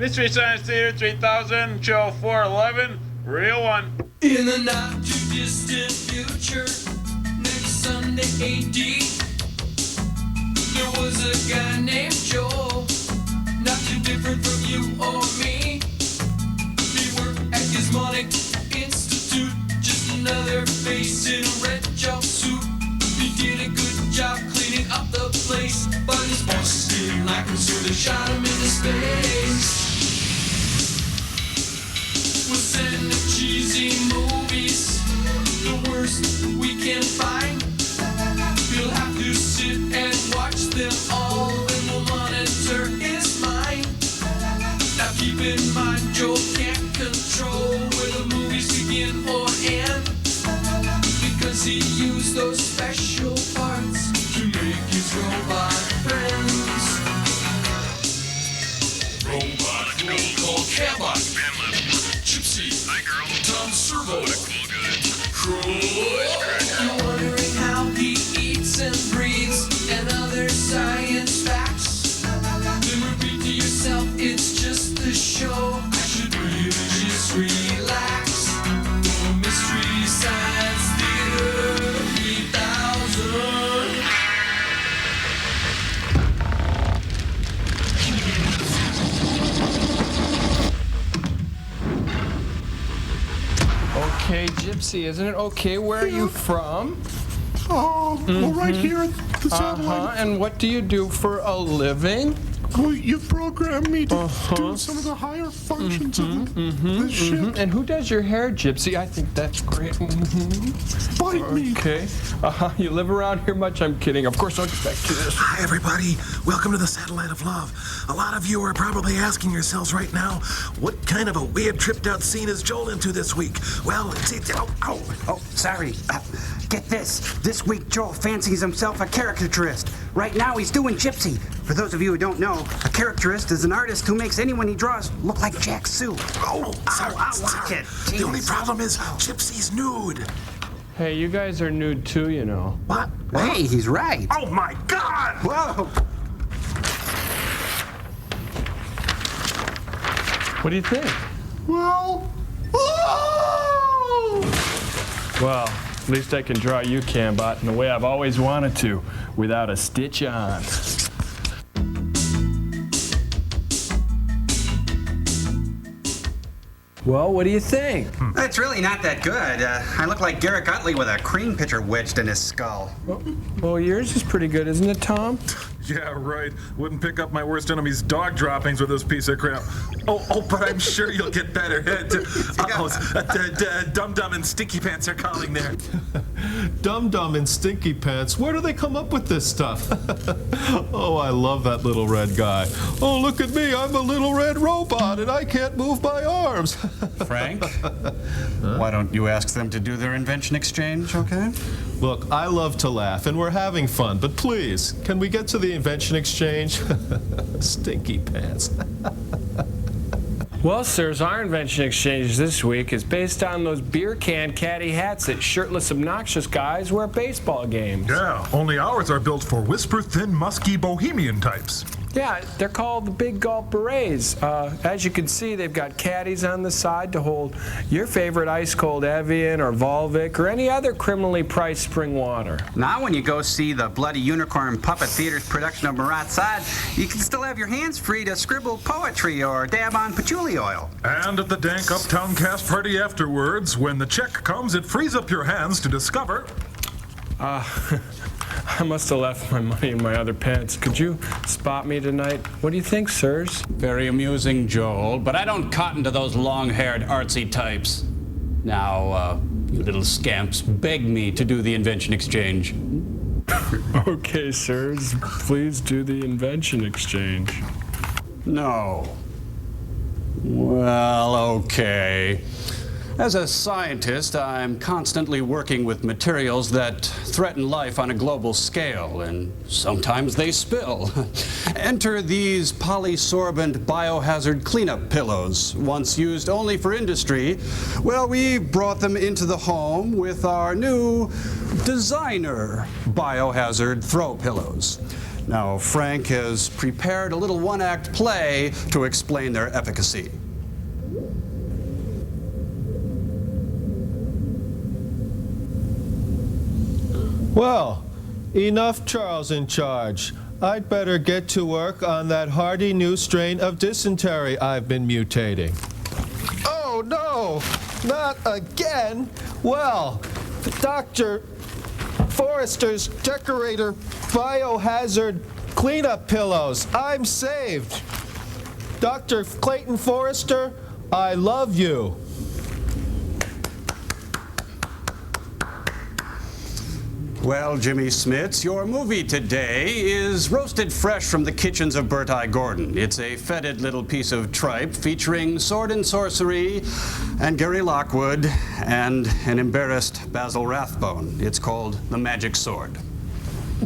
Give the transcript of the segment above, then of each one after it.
Mystery Science Theater 3000, show 411, real one. In the not too distant future, next Sunday AD, there was a guy named Joel, not too different from you or me. He worked at Gizmonic Institute, just another face in a red jumpsuit. He did a good job cleaning up the place, but his boss didn't like him, so they shot him into space. We'll send the cheesy movies, the worst we can find. You'll have to sit and watch them all, and we'll monitor his mind. Now keep in mind, Joe can't control where the movies begin or end, because he used those special parts to make his robot friends. Robot will call Cabot, Gypsy, hi girl, Tom Servo, what a cool guy, You're wondering how he eats and breathes and other science facts. Then repeat to yourself, it's just the show. I should really just relax. For Mystery Science Theater 3000. Okay, Gypsy, isn't it okay? Where are you from? Oh, well, right here at the satellite. And what do you do for a living? Well, you programmed me to do some of the higher functions of the ship. And who does your hair, Gypsy? I think that's great. Bite me. Okay. You live around here much? I'm kidding. Of course, I'll get back to this. Hi, everybody. Welcome to the Satellite of Love. A lot of you are probably asking yourselves right now, what kind of a weird tripped out scene is Joel into this week? Well, Oh, sorry. Get this. This week, Joel fancies himself a caricaturist. Right now, he's doing Gypsy. For those of you who don't know, a caricaturist is an artist who makes anyone he draws look like Jack Sue. sorry. Watch it. The only Jeez. problem is Gypsy's nude. Hey, you guys are nude too, you know. What? Hey, he's right. Oh, my God! Whoa. What do you think? Well, Well, at least I can draw you, Cambot, in the way I've always wanted to, without a stitch on. Well, what do you think? It's really not that good. I look like Garrett Utley with a cream pitcher wedged in his skull. Well, yours is pretty good, isn't it, Tom? Yeah, right. Wouldn't pick up my worst enemy's dog droppings with this piece of crap. Oh, but I'm sure you'll get better. Dum Dum and Stinky Pants are calling there. Dum Dum and Stinky Pants, where do they come up with this stuff? Oh, I love that little red guy. Oh, look at me, I'm a little red robot and I can't move my arms. Frank, why don't you ask them to do their invention exchange, okay? Look, I love to laugh and we're having fun, but please, can we get to the invention exchange? Stinky Pants. Well, sirs, our invention exchange this week is based on those beer can caddy hats that shirtless, obnoxious guys wear at baseball games. Yeah, only ours are built for whisper-thin, musky bohemian types. Yeah, they're called the Big Gulp Berets. As you can see, they've got caddies on the side to hold your favorite ice-cold Evian or Volvic or any other criminally priced spring water. Now when you go see the Bloody Unicorn Puppet Theater's production of Marat Sade, you can still have your hands free to scribble poetry or dab on patchouli oil. And at the dank uptown cast party afterwards, when the check comes, it frees up your hands to discover... I must have left my money in my other pants. Could you spot me tonight? What do you think, sirs? Very amusing, Joel, but I don't cotton to those long-haired artsy types. Now, you little scamps, beg me to do the invention exchange. Okay, sirs, please do the invention exchange. No. Well, okay. As a scientist, I'm constantly working with materials that threaten life on a global scale, and sometimes they spill. Enter these polysorbent biohazard cleanup pillows, once used only for industry. Well, we brought them into the home with our new designer biohazard throw pillows. Now, Frank has prepared a little one-act play to explain their efficacy. Well, enough Charles in charge. I'd better get to work on that hardy new strain of dysentery I've been mutating. Oh, no! Not again! Well, Dr. Forrester's decorator biohazard cleanup pillows. I'm saved. Dr. Clayton Forrester, I love you. Well, Jimmy Smits, your movie today is roasted fresh from the kitchens of Bert I. Gordon. It's a fetid little piece of tripe featuring sword and sorcery and Gary Lockwood and an embarrassed Basil Rathbone. It's called The Magic Sword.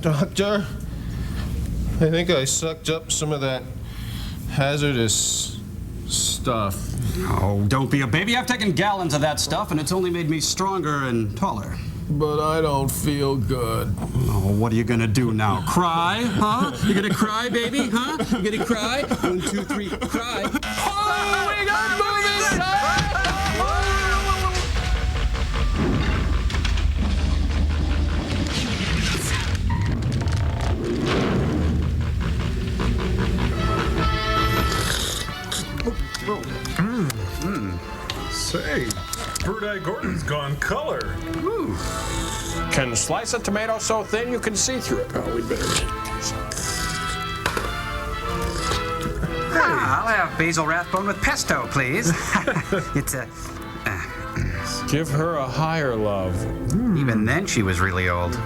Doctor, I think I sucked up some of that hazardous stuff. Oh, don't be a baby. I've taken gallons of that stuff, and it's only made me stronger and taller. But I don't feel good. Oh, what are you gonna do now? Cry? Huh? You gonna cry, baby? Huh? You gonna cry? 1, 2, 3, cry. Oh, we got movies! Say, Bert I. Gordon's gone color. Can slice a tomato so thin you can see through it. Oh, we'd better take these out. I'll have Basil Rathbone with pesto, please. It's a... Give her a higher love. Even then, she was really old.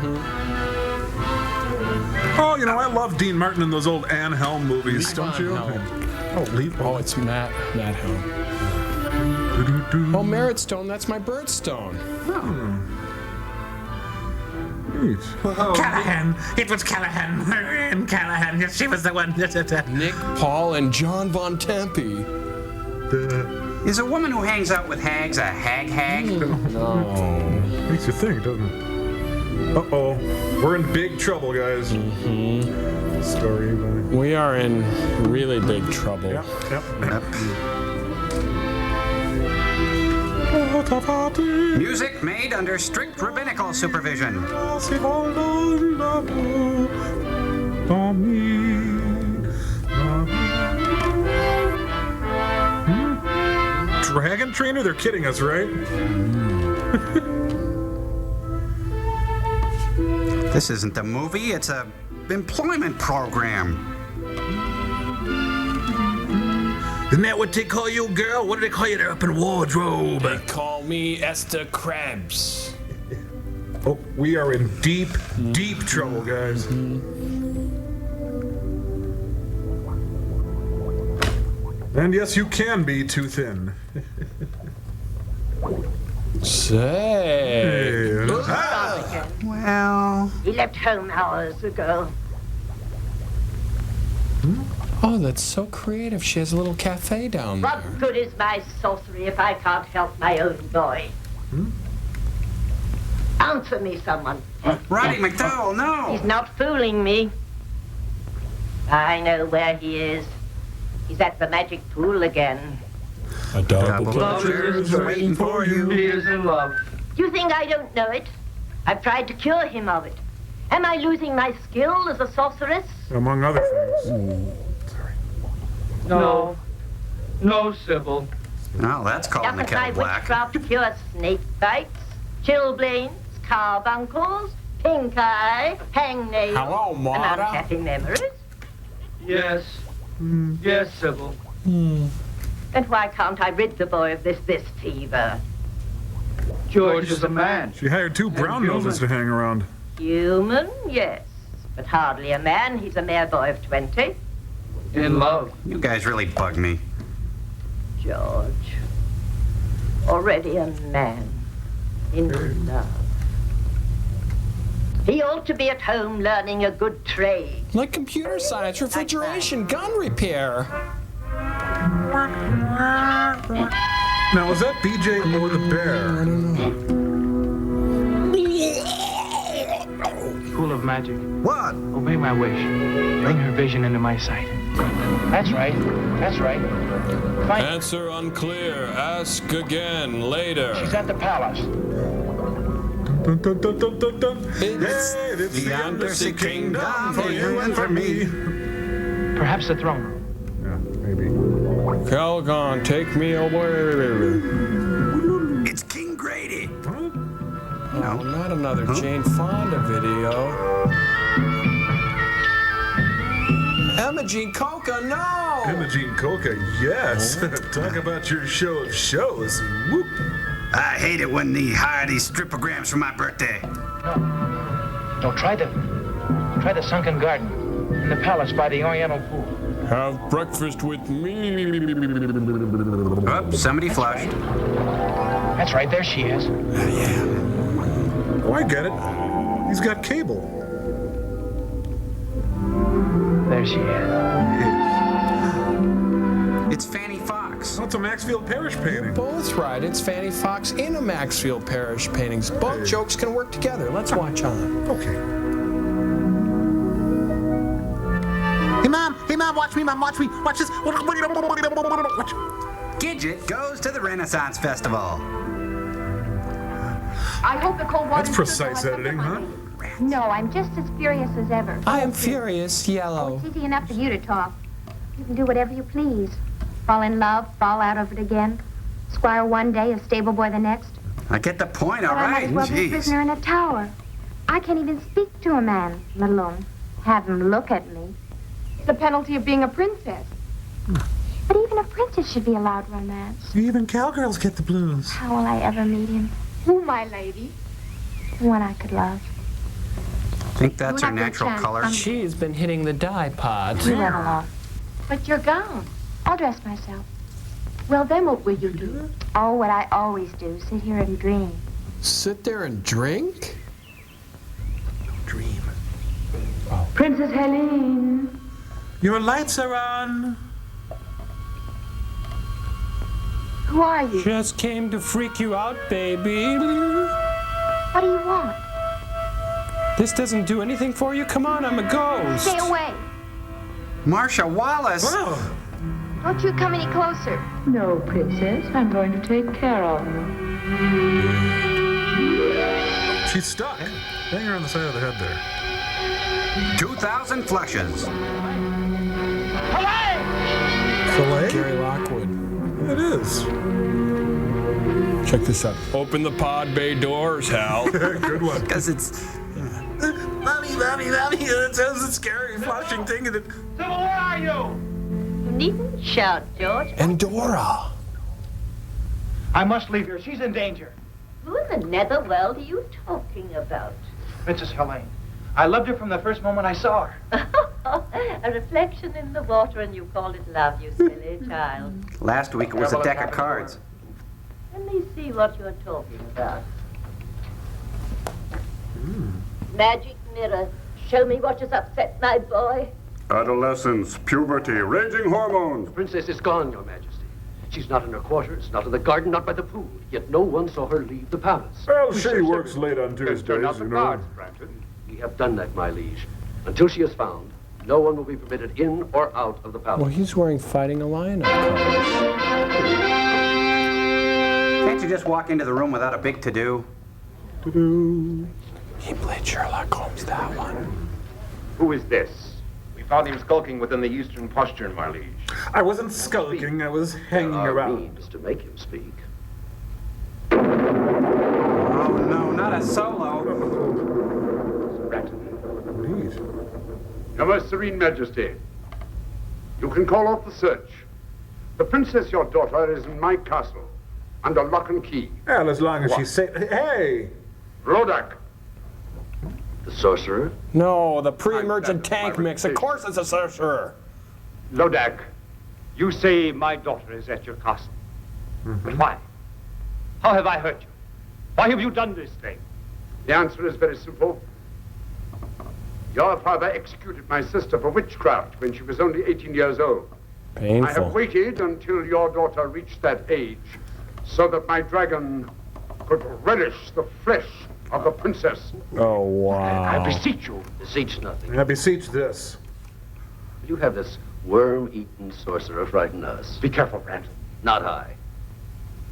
Oh, you know, I love Dean Martin in those old Anne Helm movies, don't you? Oh, it's Matt Helm. Oh, Merit Stone, that's my birdstone. Callahan! It was Callahan! Marianne Callahan! Yes, she was the one. Nick Paul and John Von Tempe. Is a woman who hangs out with hags a hag? No. Makes you think, doesn't it? Uh-oh. We're in big trouble, guys. Story by... We are in really big trouble. Yep. Music made under strict rabbinical supervision. Dragon Trainer? They're kidding us, right? This isn't a movie, it's a employment program. Isn't that what they call you, girl? What do they call you there up in wardrobe? They call me Esther Krabs. Oh, we are in deep, deep trouble, guys. And yes, you can be too thin. Say. Well... He left home hours ago. Oh, that's so creative. She has a little cafe down there. What good is my sorcery if I can't help my own boy? Answer me, someone. Roddy McDowell, no! He's not fooling me. I know where he is. He's at the magic pool again. A double pleasure's waiting for you. He is in love. Do you think I don't know it? I've tried to cure him of it. Am I losing my skill as a sorceress? Among other things. No. No, Sybil. Well, that's calling the Doesn't my kettle black. witchcraft cure snake bites, chilblains, carbuncles, pink eye, hangnails, Hello, and Marta. unhappy memories? Yes. Yes, Sybil. Then why can't I rid the boy of this fever? George is a man. She hired 2 brown noses to hang around. Human, yes, but hardly a man. He's a mere boy of 20. In love. You guys really bug me. George, already a man in love. He ought to be at home learning a good trade. Like computer science, refrigeration, gun repair. Now, is that BJ or the bear? School of Magic. What? Obey my wish. Bring her vision into my sight. That's right. That's right. Find her. Answer unclear. Ask again later. She's at the palace. Dun, dun, dun, dun, dun, dun. It's Hey, it's the Undersea Kingdom for you and for me. Perhaps the throne room. Yeah, maybe. Calgon, take me away. It's King Grady. No, not another Jane Fonda video. Emma Jean Coca, no! Imogene Coca, yes. Talk about your show of shows. Whoop. I hate it when they hire these stripograms for my birthday. No, try the sunken garden in the palace by the Oriental pool. Have breakfast with me. Oops, somebody flushed. That's right, there she is. Oh, I get it. He's got cable. There she is. It's Fanny Fox. That's a Maxfield Parrish painting. Both right. It's Fanny Fox in a Maxfield Parrish paintings. Both jokes can work together. Let's watch on. Okay. Hey, Mom, watch me, Mom, watch me. Watch this. Watch. Gidget goes to the Renaissance Festival. I hope the cold water. That's precise editing, huh? No, I'm just as furious as ever. I am furious, yellow. It's easy enough for you to talk. You can do whatever you please. Fall in love, fall out of it again. Squire one day, a stable boy the next. I get the point, all But I might right. as well be a Jeez. prisoner in a tower. I can't even speak to a man, let alone have him look at me. It's the penalty of being a princess. But even a princess should be allowed romance. Even cowgirls get the blues. How will I ever meet him? Who, my lady? The one I could love. Think that's her We're not gonna natural chance. color? She's been hitting the dye pot. You run along. But your gown. I'll dress myself. Well, then what will you do? Oh, what I always do, sit here and dream. Sit there and drink? Dream. Princess Helene. Your lights are on. Who are you? Just came to freak you out, baby. What do you want? This doesn't do anything for you? Come on, I'm a ghost. Stay away. Marsha Wallace. Oh, Don't you come any closer. No, Princess. I'm going to take care of you. she's stuck. Hang her on the side of the head there. 2,000 flushes. Filet? Gary Lockwood. It is. Check this out. Open the pod bay doors, Hal. Good one. Because it's... Mommy, that sounds a scary flashing thing. So where are you? You needn't shout, George. And Dora. I must leave here. She's in danger. Who in the netherworld are you talking about? Princess Helene. I loved her from the first moment I saw her. A reflection in the water, and you call it love, you silly child. Last week it was a deck of cards. Let me see what you're talking about. Magic mirror, show me what has upset my boy. Adolescence, puberty, raging hormones. The princess is gone, Your Majesty. She's not in her quarters, not in the garden, not by the pool. Yet no one saw her leave the palace. Well, she works late on Tuesdays, Turn out the you know. cards, Brandon. We have done that, my liege. Until she is found, no one will be permitted in or out of the palace. Well, he's wearing Fighting Illini colors. Can't you just walk into the room without a big to-do? He played Sherlock Holmes, that one. Who is this? We found him skulking within the eastern postern, my liege. I wasn't skulking, I was hanging There are around. means to make him speak. Oh, no, not a solo. Indeed. Your most serene majesty, you can call off the search. The princess, your daughter, is in my castle, under lock and key. Well, as long as she's safe. Hey! Rodak, The sorcerer? No, the pre-emergent tank mix. Of course it's a sorcerer. Lodak, you say my daughter is at your castle. But why? How have I hurt you? Why have you done this thing? The answer is very simple. Your father executed my sister for witchcraft when she was only 18 years old. Painful. I have waited until your daughter reached that age so that my dragon could relish the flesh of the princess. Oh, wow. I beseech you. Beseech nothing. I beseech this. You have this worm-eaten sorcerer frighten us. Be careful, Brandon. Not I.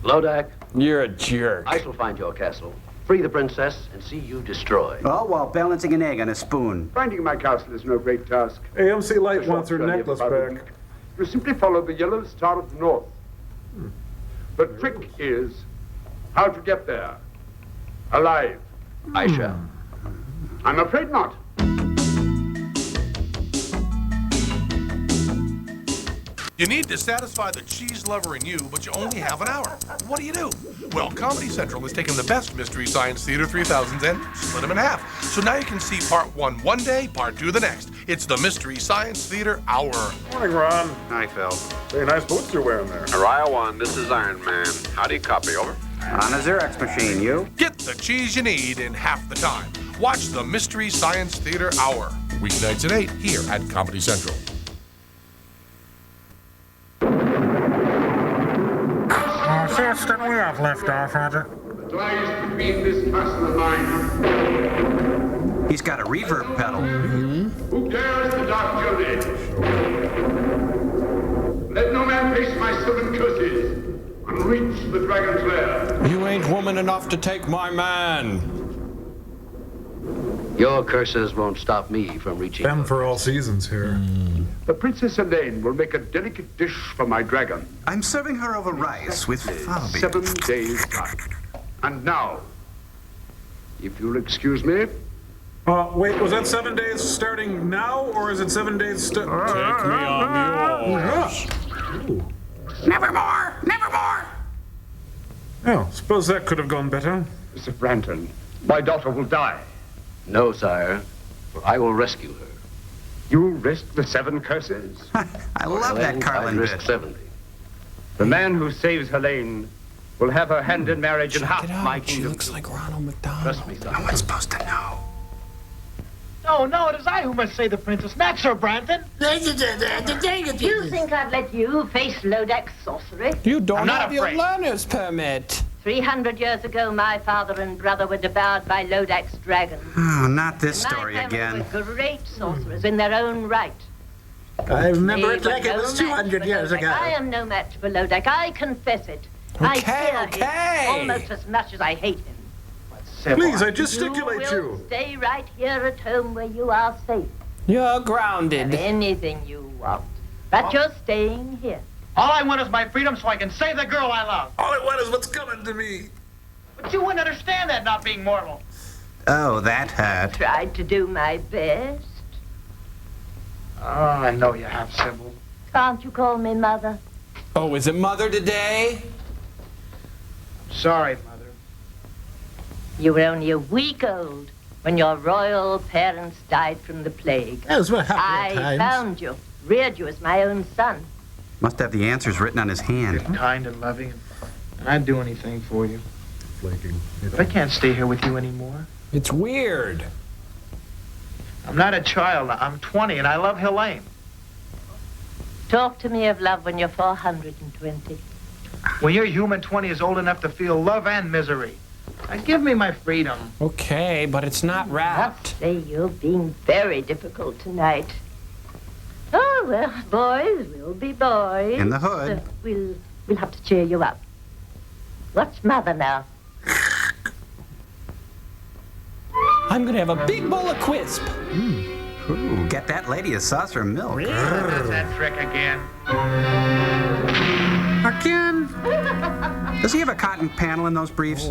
Lodak. You're a jerk. I shall find your castle, free the princess, and see you destroyed. Oh, while balancing an egg on a spoon. Finding my castle is no great task. AMC Light wants her necklace back. You simply follow the yellow star of the north. The trick is how to get there. Alive. I shall. I'm afraid not. You need to satisfy the cheese lover in you, but you only have an hour. What do? Well, Comedy Central has taken the best Mystery Science Theater 3000s and split them in half. So now you can see part 1 one day, part 2 the next. It's the Mystery Science Theater Hour. Morning, Ron. Hi, Phil. Very nice boots you're wearing there. Araya 1, this is Iron Man. How do you copy, over? On a Xerox machine, you? Get the cheese you need in half the time. Watch the Mystery Science Theater Hour. Weeknights at 8 here at Comedy Central. Just we have left off, Roger. Lies between this castle of mine. He's got a reverb pedal. Who dares the dark journey? Let no man face my 7 curses and reach the dragon's lair. You ain't woman enough to take my man. Your curses won't stop me from reaching. Them for all seasons here. The Princess Elaine will make a delicate dish for my dragon. I'm serving her over rice with falby. 7 days' time. And now, if you'll excuse me. Wait, was that 7 days starting now, or is it 7 days Take me on yours. Nevermore! Nevermore! Oh, suppose that could have gone better. Mr. Brandon, my daughter will die. No, sire, for I will rescue her. You risk the 7 curses? I love that Carlin I'd risk bit. 70. The man who saves Helene will have her hand in marriage in half my She kingdom. looks like Ronald McDonald. Trust me, No sire. one's supposed to know. No, it is I who must save the princess, not Sir Brandon. You think I'd let you face Lodak's sorcery? You don't I'm not have your afraid. learner's permit. 300 years ago, my father and brother were devoured by Lodak's dragon. Oh, not this My story family again. were great sorcerers in their own right. I remember They it like were it no was match 200 for years Lodak. ago. I am no match for Lodak. I confess it. I fear him almost as much as I hate him. Please, I gesticulate You will stay right here at home where you are safe. You're grounded. Have anything you want. But you're staying here. All I want is my freedom so I can save the girl I love. All I want is what's coming to me. But you wouldn't understand that, not being mortal. Oh, that hurt. Tried to do my best. Oh, I know you have, Sybil. Can't you call me Mother? Oh, is it Mother today? Sorry, Mother. You were only a week old when your royal parents died from the plague. Those were I happier times. found you, reared you as my own son. Must have the answers written on his hand. You're kind and loving, and I'd do anything for you. Flaking. But I can't stay here with you anymore. It's weird. I'm not a child. I'm 20, and I love Helene. Talk to me of love when you're 420. When your human 20 is old enough to feel love and misery. Now give me my freedom. Okay, but it's not wrapped. Say, you're being very difficult tonight. Oh, well, boys will be boys. In the hood. We'll have to cheer you up. What's Mother now? I'm gonna have a big bowl of Quisp. Ooh, get that lady a saucer of milk. That's that trick again. Again? Does he have a cotton panel in those briefs?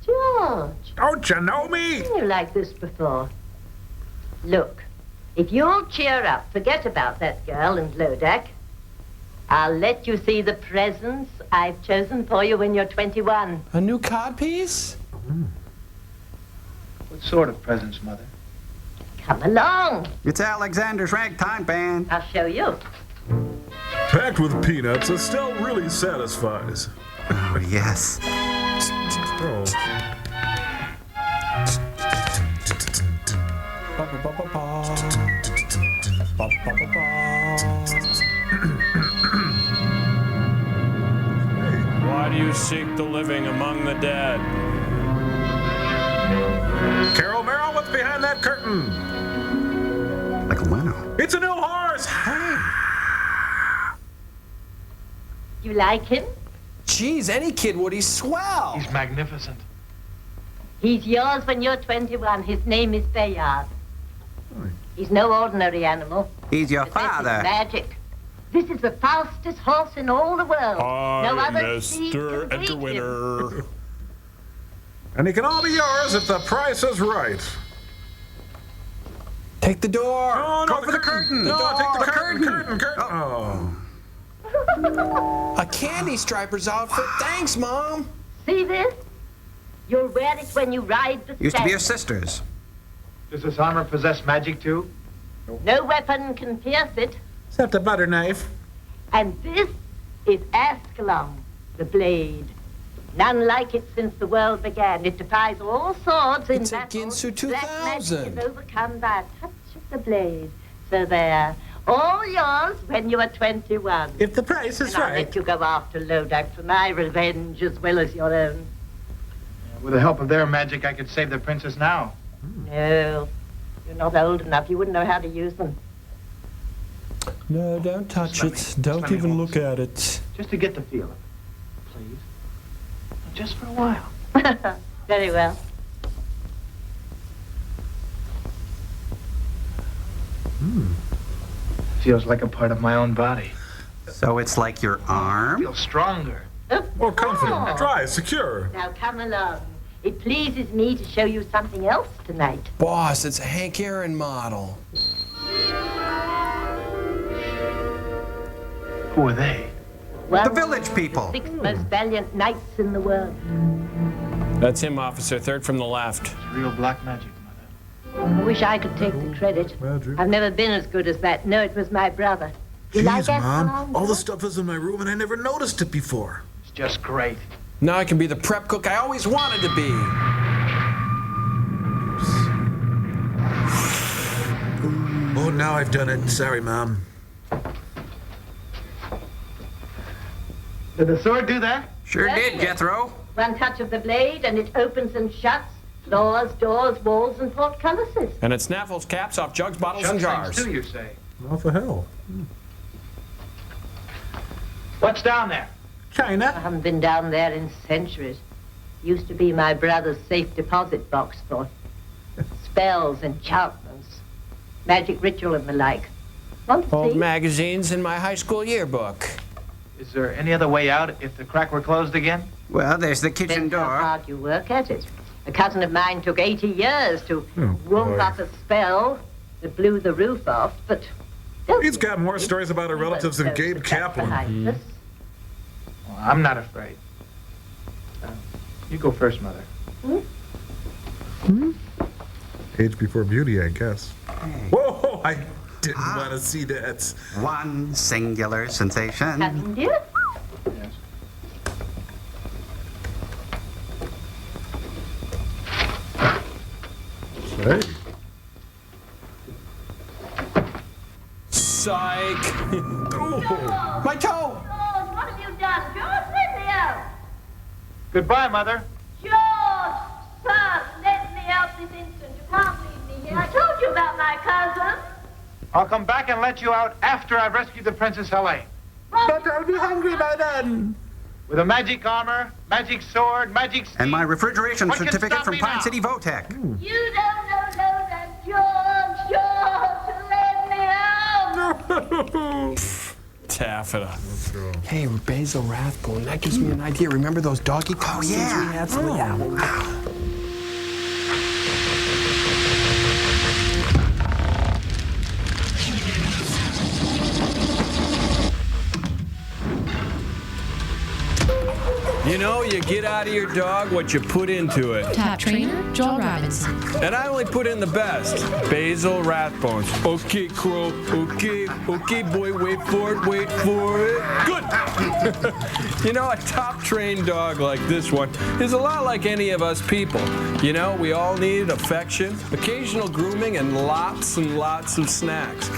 George. Don't you know me? Seen you like this before. Look, if you'll cheer up, forget about that girl and Lodak. I'll let you see the presents I've chosen for you when you're 21. A new codpiece? What sort of presents, Mother? Come along. It's Alexander's Ragtime Band. I'll show you. Packed with peanuts, Estelle really satisfies. Oh, yes. Oh. Why do you seek the living among the dead? Carol Merrill, what's behind that curtain? Like a lino. It's a new horse! You like him? Geez, any kid would. He's swell. He's magnificent. He's yours when you're 21. His name is Bayard. He's no ordinary animal. He's your This is father. magic. This is the fastest horse in all the world. No other steed can beat him. Winner. And he can all be yours if the price is right. Take the door. Oh, no, Go for the curtain. No, The take the door. curtain. Oh. A candy striper's outfit. Thanks, Mom. See this? You'll wear it when you ride the Used to be your stag. sister's. Does this armor possess magic too? No weapon can pierce it. Except a butter knife. And this is Ascalon, the blade. None like it since the world began. It defies all swords in It's a battle. Ginsu Black magic 2000. is overcome by a touch of the blade. So they're all yours when you are 21. If the price is And I'll right. let you go after Lodak for my revenge as well as your own. With the help of their magic, I could save the princess now. No, you're not old enough. You wouldn't know how to use them. No, don't touch let it. me- Don't let me even hold look at it. Just to get the feel of it. Please. Just for a while. Very well. Feels like a part of my own body. So it's like your arm? Feels stronger. More confident, dry, secure. Now come along. It pleases me to show you something else tonight. Boss, it's a Hank Aaron model. Who are they? One The village people. 6 most valiant knights in the world. That's him, officer. Third from the left. It's real black magic, Mother. I wish I could take the credit. I've never been as good as that. No, it was my brother. You like Jeez, Mom. Ascalon? All the stuff is in my room and I never noticed it before. It's just great. Now I can be the prep cook I always wanted to be. Oh, now I've done it. Sorry, Mom. Did the sword do that? Sure did, Jethro. One touch of the blade and it opens and shuts. Floors, doors, walls, and portcullises. And it snaffles caps off jugs, bottles, and Shuts jars. things too, you say? What the hell? What's down there? I China. haven't been down there in centuries. Used to be my brother's safe deposit box for spells, enchantments, magic ritual and the like. Want to Old see? magazines in my high school yearbook. Is there any other way out if the crack were closed again? Well, there's the kitchen Depends how door. hard you work at it. A cousin of mine took 80 years to Oh, whoop boy. up a spell that blew the roof off, but... don't He's be got more afraid. stories about our We relatives won't than close Gabe the gap Kaplan. behind us. Well, I'm not afraid. You go first, Mother. Age before beauty, I guess. Whoa, I didn't want to see that. One singular sensation. Cousin dear? Yes. Hey. Psych. My toe. George, what have you done? George, let me out. Goodbye, Mother. George, son, let me out this instant. You can't leave me here. I told you about my cousin. I'll come back and let you out after I've rescued the Princess Helene. But I'll be hungry by then. With a magic armor, magic sword, magic steed. And my refrigeration What can certificate stop from me Pine now? City Votech. You don't know that, George, let me out. Taffeta. Hey, Basil Rathbone. That gives me an idea. Remember those doggy costumes we had for the album? You know, you get out of your dog what you put into it. Top trainer, Joel Robinson. And I only put in the best. Basil Rathbones. Okay, Crow. Okay, boy, wait for it. Good. You know, a top-trained dog like this one is a lot like any of us people. You know, we all need affection, occasional grooming, and lots of snacks.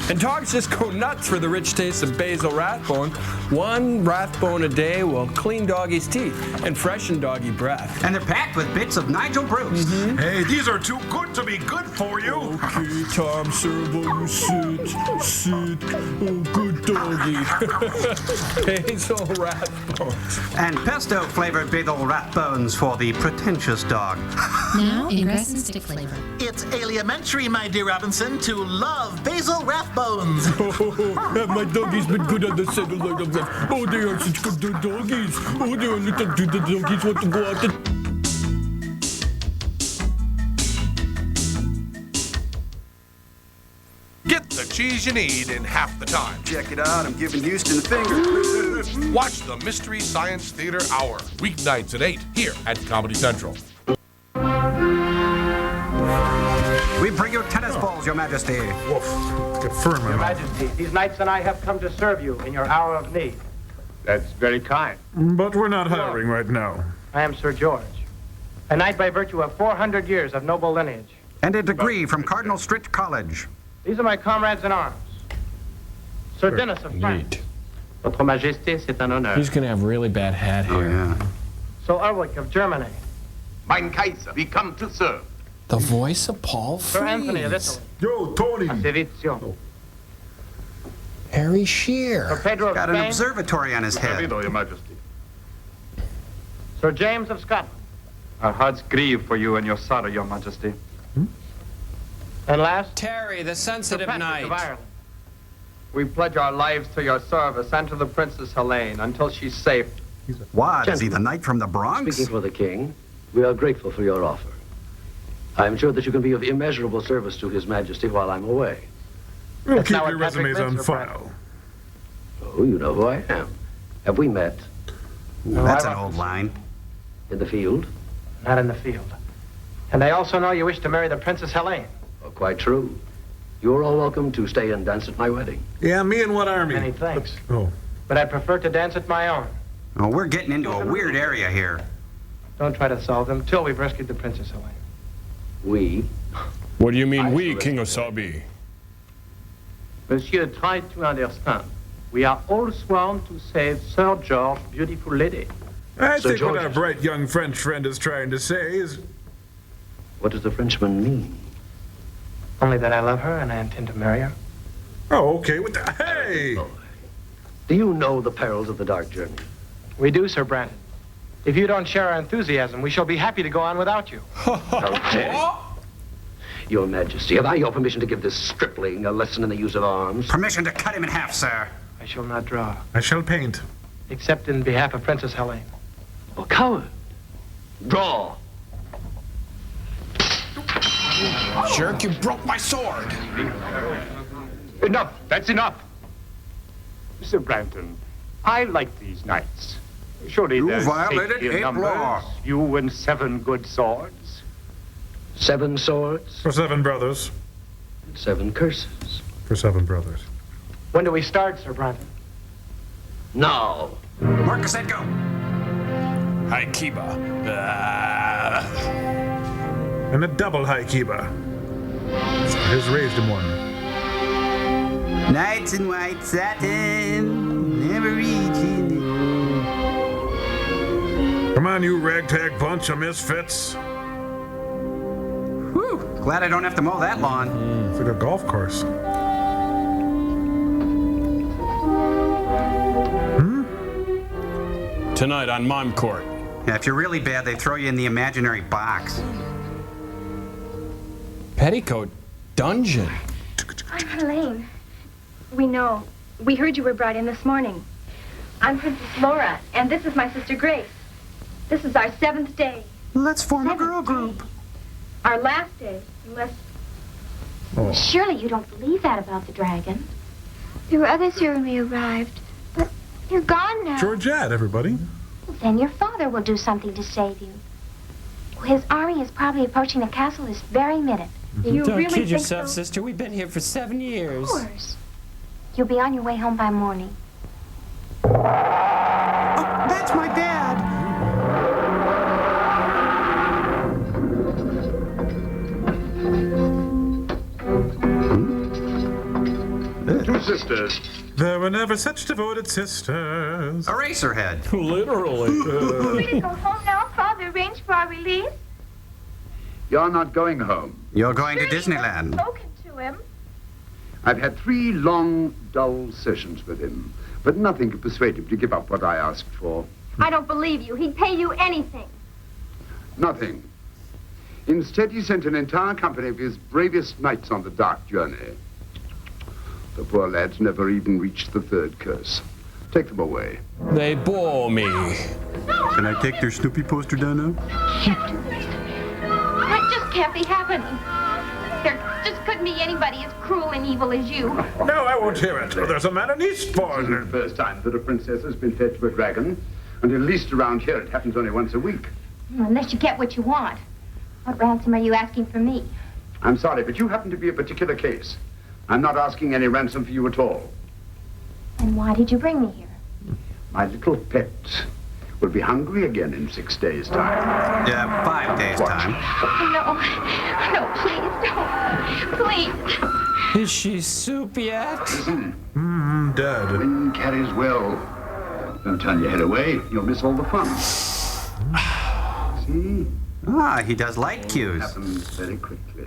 And dogs just go nuts for the rich taste of basil Rathbone. One Rathbone a day will clean doggies' teeth and freshen doggy breath. And they're packed with bits of Nigel Bruce. Hey, these are too good to be good for you. Okay, Tom Servo, you sit. Oh, good doggy. Basil Rathbones. And pesto-flavored basil Rathbones for the pretentious dog. Now in grass and stick flavor. It's elementary, my dear Robinson, to love basil Rathbones. Have my doggies been good on the satellite of love? Oh, they are such good doggies. Oh, they are little do the doggies want to go out and... Get the cheese you need in half the time. Check it out, I'm giving Houston the finger. Watch the Mystery Science Theater Hour, weeknights at 8, here at Comedy Central. We bring you tennis balls, Your Majesty. Woof. Get firm, Your Majesty, these knights and I have come to serve you in your hour of need. That's very kind. But we're not hiring right now. I am Sir George, a knight by virtue of 400 years of noble lineage. And a degree from Cardinal Stritch College. These are my comrades in arms. Sir Dennis of France. Votre Majesté, c'est un honneur. He's going to have really bad hat hair. Oh, yeah. Sir Ulrich of Germany. Mein Kaiser, we come to serve. The voice of Paul Sir Anthony of Italy. Yo, Tony. A servizio. Harry Shearer. Sir Pedro of Got Spain. an observatory on his head. Your Majesty. Sir James of Scotland. Our hearts grieve for you and your sorrow, Your Majesty. And last, Terry, the Sir sensitive Patrick knight. of Ireland. We pledge our lives to your service and to the Princess Helene until she's safe. What, is he the knight from the Bronx? Speaking for the king, we are grateful for your offer. I am sure that you can be of immeasurable service to His Majesty while I'm away. We'll That's keep not your what Patrick resumes on Minster file. Oh, you know who I am. Have we met? That's an old line. In the field? Not in the field. And I also know you wish to marry the Princess Helene. Oh, quite true. You're all welcome to stay and dance at my wedding. Yeah, me and what army? Many thanks. Oh. But I prefer to dance at my own. Oh, we're getting into a weird area here. Don't try to solve them till we've rescued the Princess Helene. We? What do you mean we, King Osabi? Monsieur, try to understand. We are all sworn to save Sir George, beautiful lady. I Sir think what George. our bright young French friend is trying to say is... What does the Frenchman mean? Only that I love her and I intend to marry her. Oh, okay. What the... Hey! Do you know the perils of the dark journey? We do, Sir Brandon. If you don't share our enthusiasm, we shall be happy to go on without you. How dare Your Majesty, have I your permission to give this stripling a lesson in the use of arms? Permission to cut him in half, sir. I shall not draw, I shall paint. except in behalf of Princess Helene. Oh, coward! Draw! Jerk, you broke my sword. Enough. That's enough. Sir Brandon, I like these knights. Surely You there's violated safety in ape numbers. law. You and 7 good swords. 7 swords, For 7 brothers. 7 curses. For 7 brothers. When do we start, Sir Brandon? Now! Marcus, let go. Hi, Kiba. And a double high kiba. Has raised him one. Knights in white satin, never reaching it. Come on, you ragtag bunch of misfits. Whew, glad I don't have to mow that lawn. It's like a golf course. Tonight on Mime Court. Yeah, if you're really bad, they throw you in the imaginary box. Petticoat Dungeon. I'm Helene. We know. We heard you were brought in this morning. I'm Princess Laura, and this is my sister Grace. This is our 7th day. Let's form a girl group. Our last day, unless... Oh. Surely you don't believe that about the dragon. There were others here when we arrived, but they're gone now. Georgette, everybody. Then your father will do something to save you. His army is probably approaching the castle this very minute. You Don't really kid think yourself, so? sister. We've been here for 7 years. Of course. You'll be on your way home by morning. Oh, that's my dad. sisters. There were never such devoted sisters. Eraserhead. Literally. We can go home now. Father arranged for our release. You're not going home. You're going to Surely you Disneyland. haven't spoken to him. I've had 3 long, dull sessions with him, but nothing could persuade him to give up what I asked for. I don't believe you. He'd pay you anything. Nothing. Instead, he sent an entire company of his bravest knights on the dark journey. The poor lads never even reached the 3rd curse. Take them away. They bore me. Can I take their Snoopy poster down now? That just can't be happening. There just couldn't be anybody as cruel and evil as you. No, I won't hear it. There's a man in Eastbourne. This is the first time that a princess has been fed to a dragon, and at least around here it happens only once a week. Unless you get what you want. What ransom are you asking for me? I'm sorry, but you happen to be a particular case. I'm not asking any ransom for you at all. And why did you bring me here? My little pet will be hungry again in 6 days' time. Yeah, 5 days' time. No, please don't. Please. Is she soup yet? Listen. Dead. Wind carries well. Don't turn your head away. You'll miss all the fun. See? Ah, he does light cues. Happens very quickly.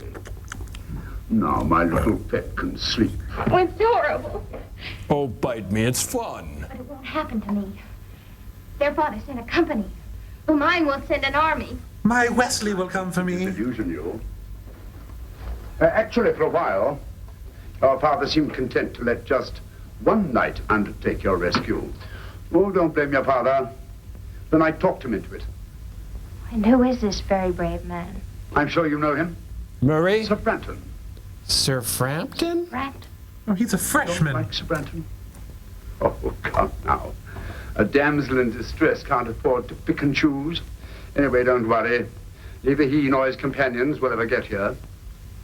Now my little pet can sleep. Oh, it's horrible. Oh, bite me. It's fun. But it won't happen to me. Their father sent a company. Well, mine will send an army. My Wesley will come for me. Illusion you. Actually, for a while, our father seemed content to let just one knight undertake your rescue. Oh, don't blame your father. The knight talked him into it. And who is this very brave man? I'm sure you know him. Murray? Sir Branton. Sir Frampton? Branton. Oh, he's a freshman. Like Sir Branton? Oh, come now. A damsel in distress can't afford to pick and choose. Anyway, don't worry. Neither he nor his companions will ever get here.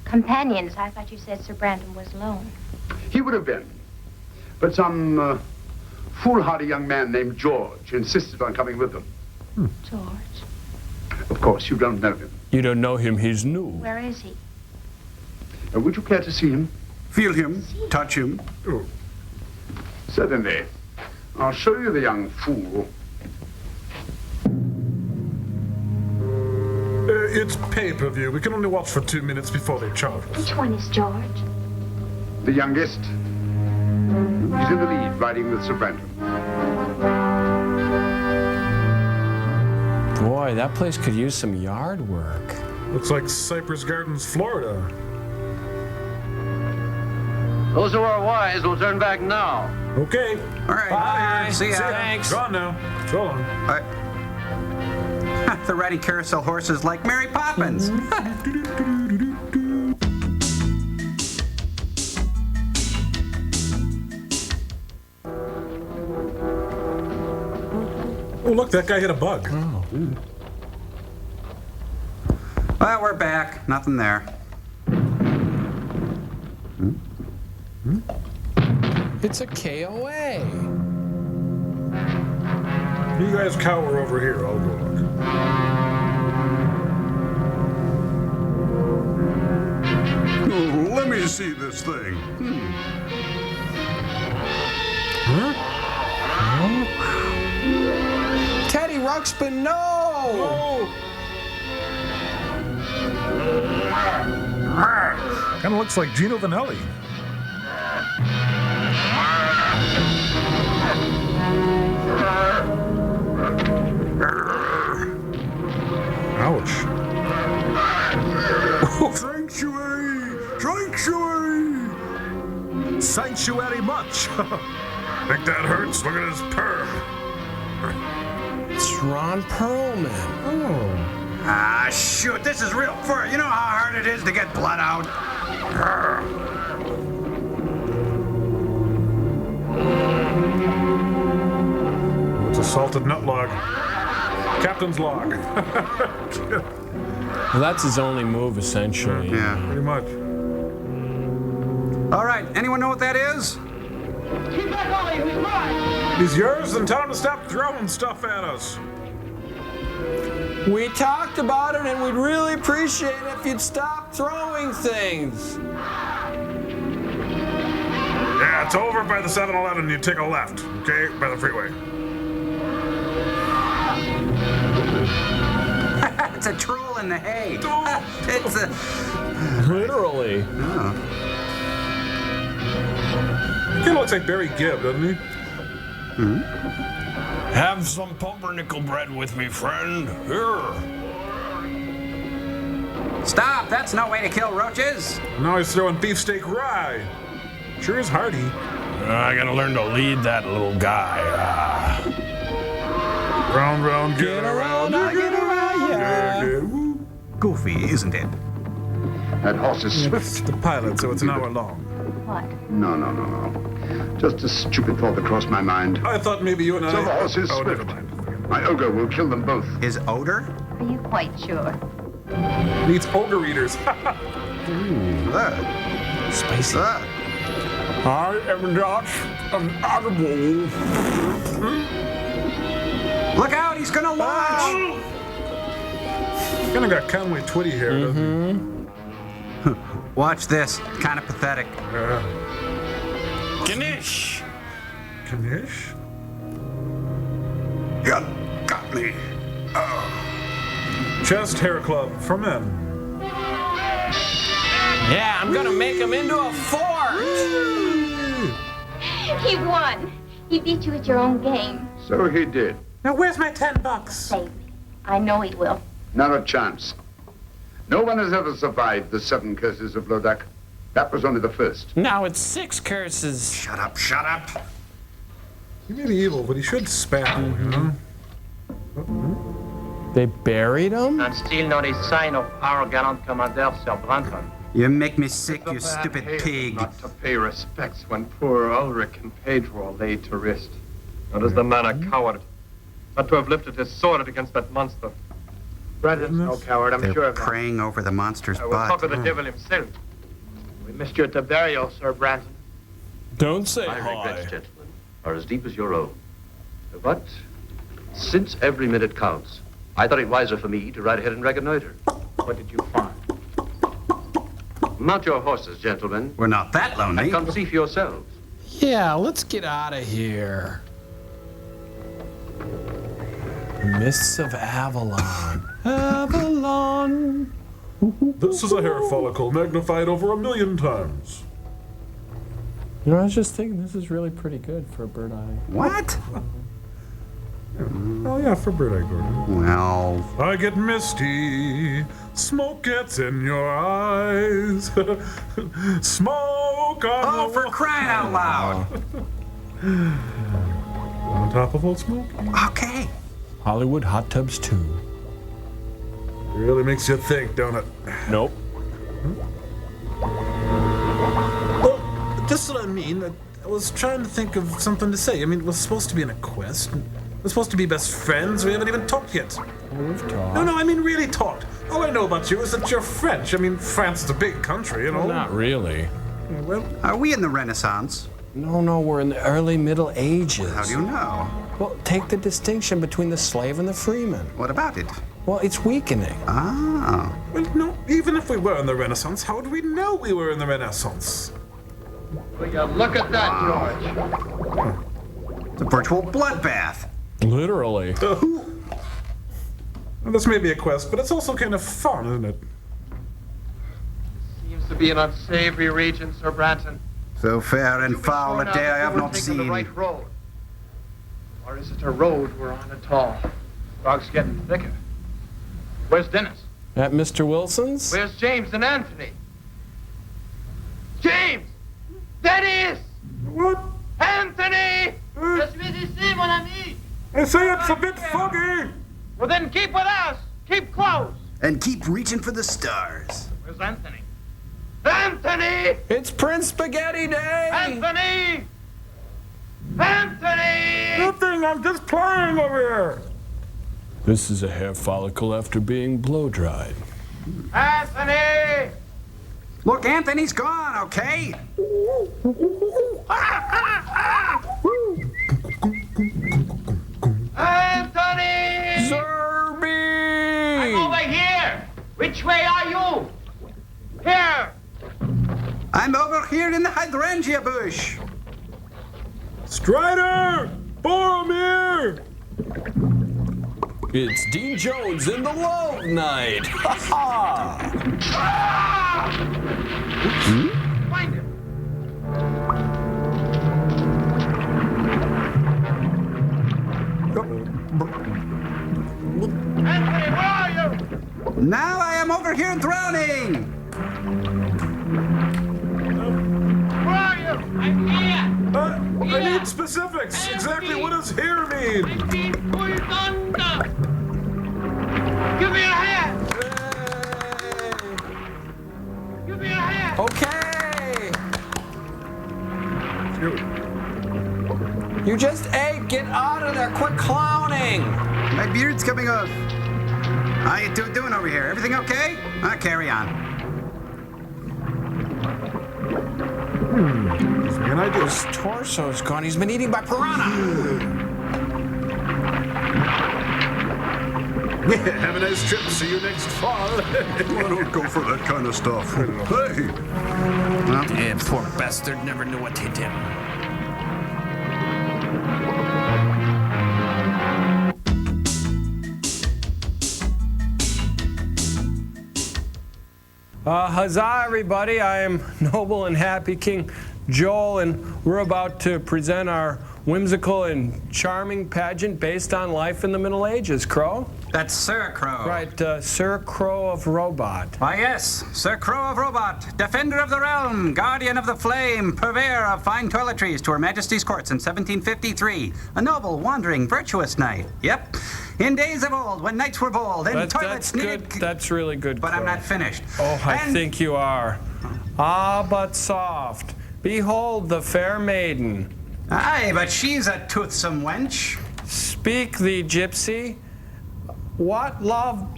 Companions? I thought you said Sir Branton was alone. He would have been. But some foolhardy young man named George insisted on coming with them. George? Of course, you don't know him. You don't know him. He's new. Where is he? Would you care to see him? Feel him, touch him. Oh. Certainly. I'll show you the young fool. It's pay-per-view. We can only watch for 2 minutes before they charge us. Which one is George? The youngest. He's in the lead, riding with Sir Branton. Boy, that place could use some yard work. Looks like Cypress Gardens, Florida. Those who are wise will turn back now. Okay. All right. Bye. See ya. Thanks. Gone now. So long. All right. They're riding carousel horses like Mary Poppins. Oh, look, that guy hit a bug. Oh. Well, we're back. Nothing there. It's a KOA. You guys cower over here. I'll go look. Oh, let me see this thing. Teddy Ruxpin, no! Kind of looks like Gino Vanelli. Ouch. Sanctuary! Sanctuary! Sanctuary much. Think that hurts? Look at his perm. It's Ron Perlman. Oh. Ah, shoot. This is real fur. You know how hard it is to get blood out? It's a salted nut log. Captain's log. Well, that's his only move, essentially. Yeah. Pretty much. All right. Anyone know what that is? Keep that going, he's mine! He's yours, then tell him to stop throwing stuff at us. We talked about it, and we'd really appreciate it if you'd stop throwing things. Yeah, it's over by the 7-Eleven. You take a left, okay? By the freeway. It's a troll in the hay. It's a... Literally. Oh. He kind of looks like Barry Gibb, doesn't he? Hmm? Have some pumpernickel bread with me, friend. Here. Stop! That's no way to kill roaches. Now he's throwing beefsteak rye. Sure is hearty. I gotta learn to lead that little guy. Round, round, get around, get around, yeah. Goofy, isn't it? That horse is swift. It's the pilot, so it's an hour long. What? No. Just a stupid thought that crossed my mind. I thought maybe you and I... So the horse is swift. My ogre will kill them both. His odor? Are you quite sure? Needs ogre eaters. Spicy. I am not an animal. Look out, he's gonna launch! Kind of got Conway Twitty hair, doesn't he? Watch this. Kind of pathetic. Ganesh! Ganesh? You got me. Chest hair club for men. Yeah, I'm gonna make him into a fort! He won. He beat you at your own game. So he did. Now where's my $10? Save me. I know he will. Not a chance. No one has ever survived the 7 curses of Lodak. That was only the first. Now it's 6 curses. Shut up, shut up. He may be evil, but he should spat, you know? They buried him? And still not a sign of our gallant commander, Sir Branton. You make me sick, you stupid pig. Not to pay respects when poor Ulrich and Pedro are laid to rest. Nor is the man a coward. Not to have lifted his sword against that monster. Branton's no coward, I'm sure They're of that. praying over the monster's I will butt. talk of the devil himself. We missed you at the burial, Sir Branton. Don't say My hi. regrets, gentlemen, are as deep as your own. But since every minute counts, I thought it wiser for me to ride ahead and reconnoiter. What did you find? Mount your horses, gentlemen. We're not that lonely. And come see for yourselves. Yeah, let's get out of here. Mists of Avalon. Avalon. This is a hair follicle magnified over 1,000,000 times. You know, I was just thinking this is really pretty good for a bird eye. What? Oh yeah, for bird eye, Gordon. Well... I get misty, smoke gets in your eyes. Smoke on Oh, for crying out loud! On top of Old Smoke? Okay. Hollywood Hot Tubs 2. It really makes you think, don't it? Nope. Well, just what I mean. I was trying to think of something to say. I mean, it was supposed to be in a quest. We're supposed to be best friends. We haven't even talked yet. We've talked. No, I mean really talked. All I know about you is that you're French. I mean, France is a big country, you know. Well, not really. Well, are we in the Renaissance? No, we're in the early Middle Ages. How do you know? Well, take the distinction between the slave and the freeman. What about it? Well, it's weakening. Ah. Well, no, even if we were in the Renaissance, how would we know we were in the Renaissance? Will you look at that, George? It's a virtual bloodbath. Literally. Well, this may be a quest, but it's also kind of fun, isn't it? Seems to be an unsavory region, Sir Branton. So fair and foul a day I have not seen. The right road. Or is it a road we're on at all? Fog's getting thicker. Where's Dennis? At Mr. Wilson's? Where's James and Anthony? James! Dennis! What? Anthony! Je suis ici, mon ami! I say it's a bit foggy! Well, then keep with us! Keep close! And keep reaching for the stars. Where's Anthony? Anthony! It's Prince Spaghetti Day! Anthony! Anthony! Nothing, I'm just playing over here! This is a hair follicle after being blow-dried. Anthony! Look, Anthony's gone, okay? Anthony! Zerby! I'm over here! Which way are you? Here! I'm over here in the hydrangea bush. Strider! Boromir! It's Dean Jones in the Love Night! Ha ha! Find him. Anthony, where are you? Now I am over here drowning! Where are you? I'm here. I need specifics. Exactly what does here mean? It means pull thunder. Give me a hand. Give me a hand. Okay! You just ate! Get out of there! Quit clowning! My beard's coming off. How you doing over here? Everything okay? Carry on. Man, his torso's gone. He's been eaten by piranha. Have a nice trip. See you next fall. I don't go for that kind of stuff. Hey! Yeah, poor bastard never knew what hit him. Huzzah, everybody. I am Noble and Happy King Joel, and we're about to present our whimsical and charming pageant based on life in the Middle Ages. Crow? That's Sir Crow. Right, Sir Crow of Robot. Why, yes, Sir Crow of Robot, defender of the realm, guardian of the flame, purveyor of fine toiletries to Her Majesty's courts in 1753. A noble, wandering, virtuous knight. Yep. In days of old, when knights were bold and toilets needed... Good. That's really good, But Crow. I'm not finished. Oh, I think you are. Ah, but soft. Behold the fair maiden. Aye, but she's a toothsome wench. Speak thee, gypsy. What love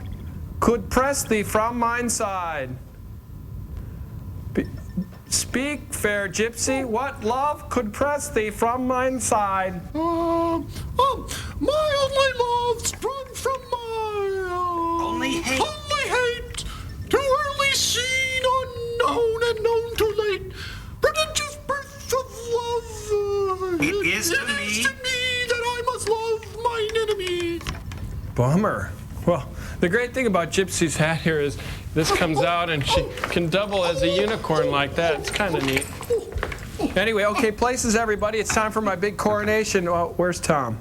could press thee from mine side? Speak, fair gypsy. What love could press thee from mine side? My only love sprung from my... Only hate. Only hate. Too early seen, unknown, and known too late. Prodigious birth of love. It is to me. It is to me that I must love mine enemy. Bummer. Well, the great thing about Gypsy's hat here is this comes out and she can double as a unicorn like that. It's kind of neat. Anyway, okay, places, everybody. It's time for my big coronation. Oh, where's Tom?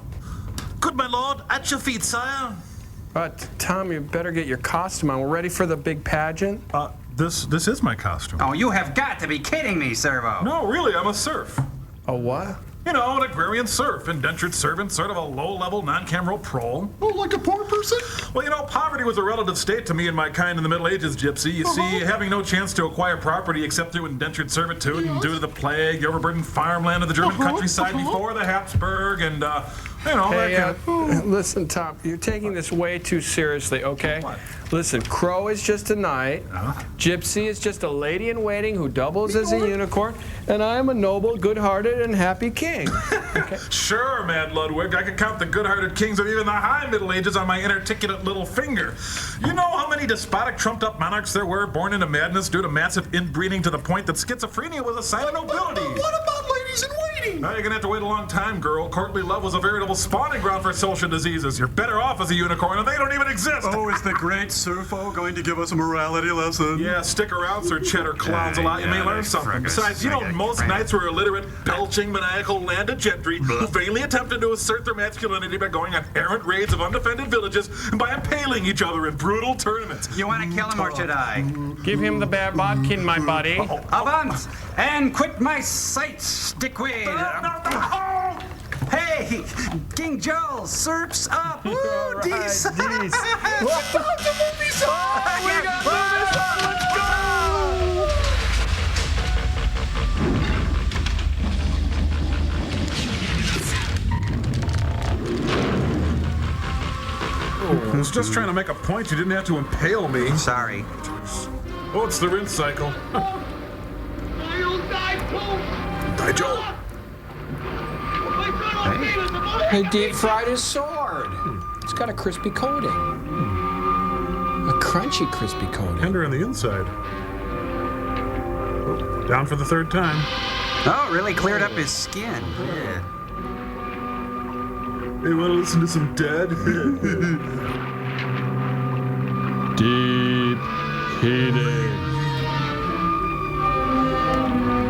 Good, my lord. At your feet, sire. Tom, you better get your costume on. We're ready for the big pageant. This is my costume. Oh, you have got to be kidding me, Servo. No, really, I'm a serf. A what? You know, an agrarian serf, indentured servant, sort of a low-level, non-cameral prole. Oh, like a poor person? Well, you know, poverty was a relative state to me and my kind in the Middle Ages, Gypsy. You see, having no chance to acquire property except through indentured servitude and due to the plague, the overburdened farmland of the German countryside before the Habsburg, and, you know, Hey, listen, Tom, you're taking this way too seriously, okay? What? Listen, Crow is just a knight, Gypsy is just a lady in waiting who doubles as a unicorn, and I am a noble, good-hearted, and happy king. Okay? Sure, Mad Ludwig, I could count the good-hearted kings of even the High Middle Ages on my inarticulate little finger. You know how many despotic, trumped-up monarchs there were born into madness due to massive inbreeding to the point that schizophrenia was a sign of nobility? What about ladies in waiting? Now you're gonna have to wait a long time, girl. Courtly love was a veritable spawning ground for social diseases. You're better off as a unicorn, and they don't even exist. Oh, is the great Surfo going to give us a morality lesson? Yeah, stick around, Sir Cheddar Clowns a lot. You may learn something. Besides, you know, most knights were illiterate, belching, maniacal landed gentry who vainly attempted to assert their masculinity by going on errant raids of undefended villages and by impaling each other in brutal tournaments. You want to kill him or should I? Give him the bad bodkin, my buddy. Avance and quit my sight, stickwid. Hey, King Joel, surfs up. Ooh, Right, Dees. Dees. The movie's on. We got movies on. Let's go. I was just trying to make a point. You didn't have to impale me. Sorry. Oh, it's the rinse cycle. You'll die, Pope. Hi, Joel. He deep fried his sword. It's got a crispy coating. A crunchy, crispy coating. Tender on the inside. Oh, down for the third time. Oh, really cleared up his skin. Yeah. Hey, wanna listen to some Dead? Deep heating.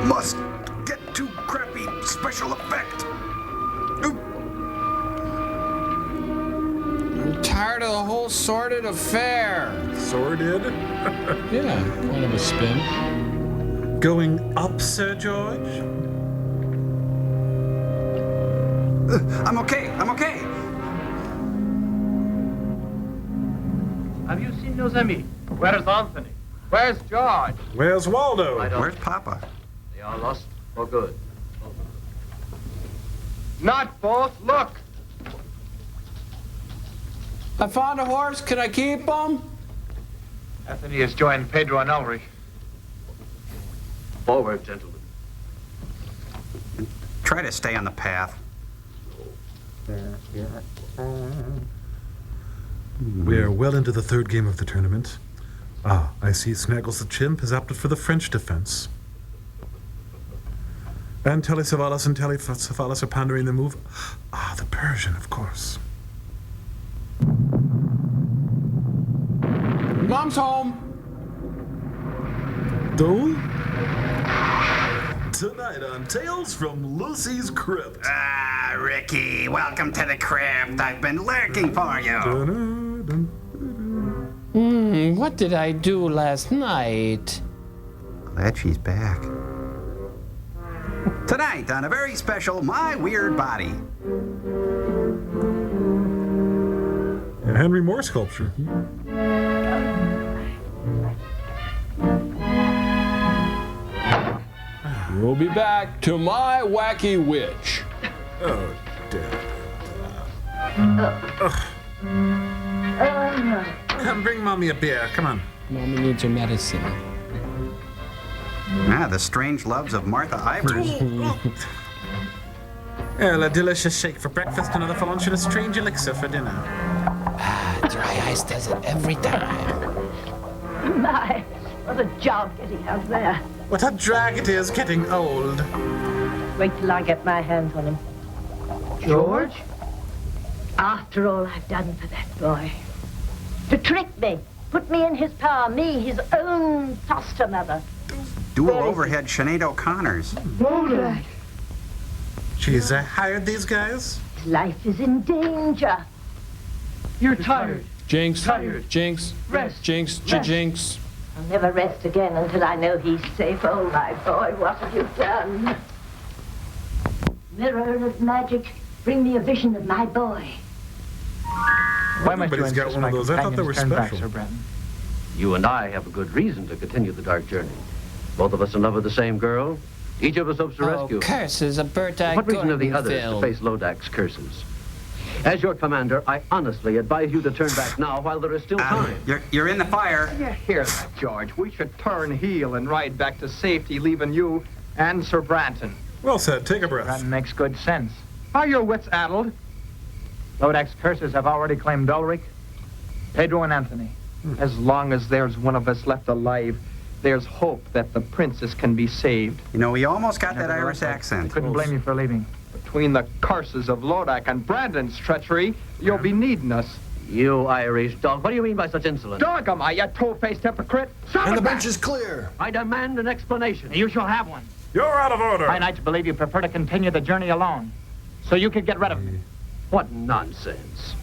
Must get to crappy special effect. I'm tired of the whole sordid affair. Sordid? Yeah, kind of a spin. Going up, Sir George? I'm okay. Have you seen Nozomi? Where's Anthony? Where's George? Where's Waldo? Where's Papa? They are lost for good. Not both. Look. I found a horse. Can I keep him? Anthony has joined Pedro and Ulrich. Forward, gentlemen. Try to stay on the path. We are well into the third game of the tournament. Ah, I see Snaggles the Chimp has opted for the French defense. And Telesavalas and Telesavalas are pondering the move. Ah, the Persian, of course. Mom's home. Dole? Tonight on Tales from Lucy's Crypt. Ah, Ricky, welcome to the crypt. I've been lurking for you. What did I do last night? Glad she's back. Tonight on a very special My Weird Body. A Henry Moore sculpture. We'll be back to My Wacky Witch. Oh, dear. Come, bring Mommy a beer. Come on. Mommy needs her medicine. Ah, the strange loves of Martha Ivers. Well, a delicious shake for breakfast, another for lunch, and a strange elixir for dinner. Dry ice does it every time. My, what a job getting out there. What a drag it is getting old. Wait till I get my hands on him. George? After all I've done for that boy. To trick me, put me in his power, me, his own foster mother. Dual overhead Sinead O'Connor's. Waldo. Jeez, I hired these guys? His life is in danger. You're tired. Jinx. Tired. Jinx. Rest. Jinx. Rest. Jinx. I'll never rest again until I know he's safe. Oh, my boy, what have you done? Mirror of magic, bring me a vision of my boy. Why must you Everybody's got insist one my of those. I thought they were companions turn back, special. Sir Brenton? You and I have a good reason to continue the dark journey. Both of us in love with the same girl. Each of us hopes to rescue her. Curses, a bird I What reason have the others to face Lodak's curses? As your commander, I honestly advise you to turn back now while there is still time. You're in the fire. You hear that, George? We should turn heel and ride back to safety, leaving you and Sir Branton. Well said. Take a breath. That makes good sense. Are your wits addled? Lodak's curses have already claimed Ulrich, Pedro, and Anthony. As long as there's one of us left alive, there's hope that the princess can be saved. You know, he almost got that Irish I accent. couldn't blame you for leaving. Between the curses of Lodak and Brandon's treachery, you'll be needing us. You Irish dog, what do you mean by such insolence? Dog am I, you two-faced hypocrite? And the bench is clear. I demand an explanation. You shall have one. You're out of order. My knights believe you prefer to continue the journey alone, so you could get rid of me. What nonsense.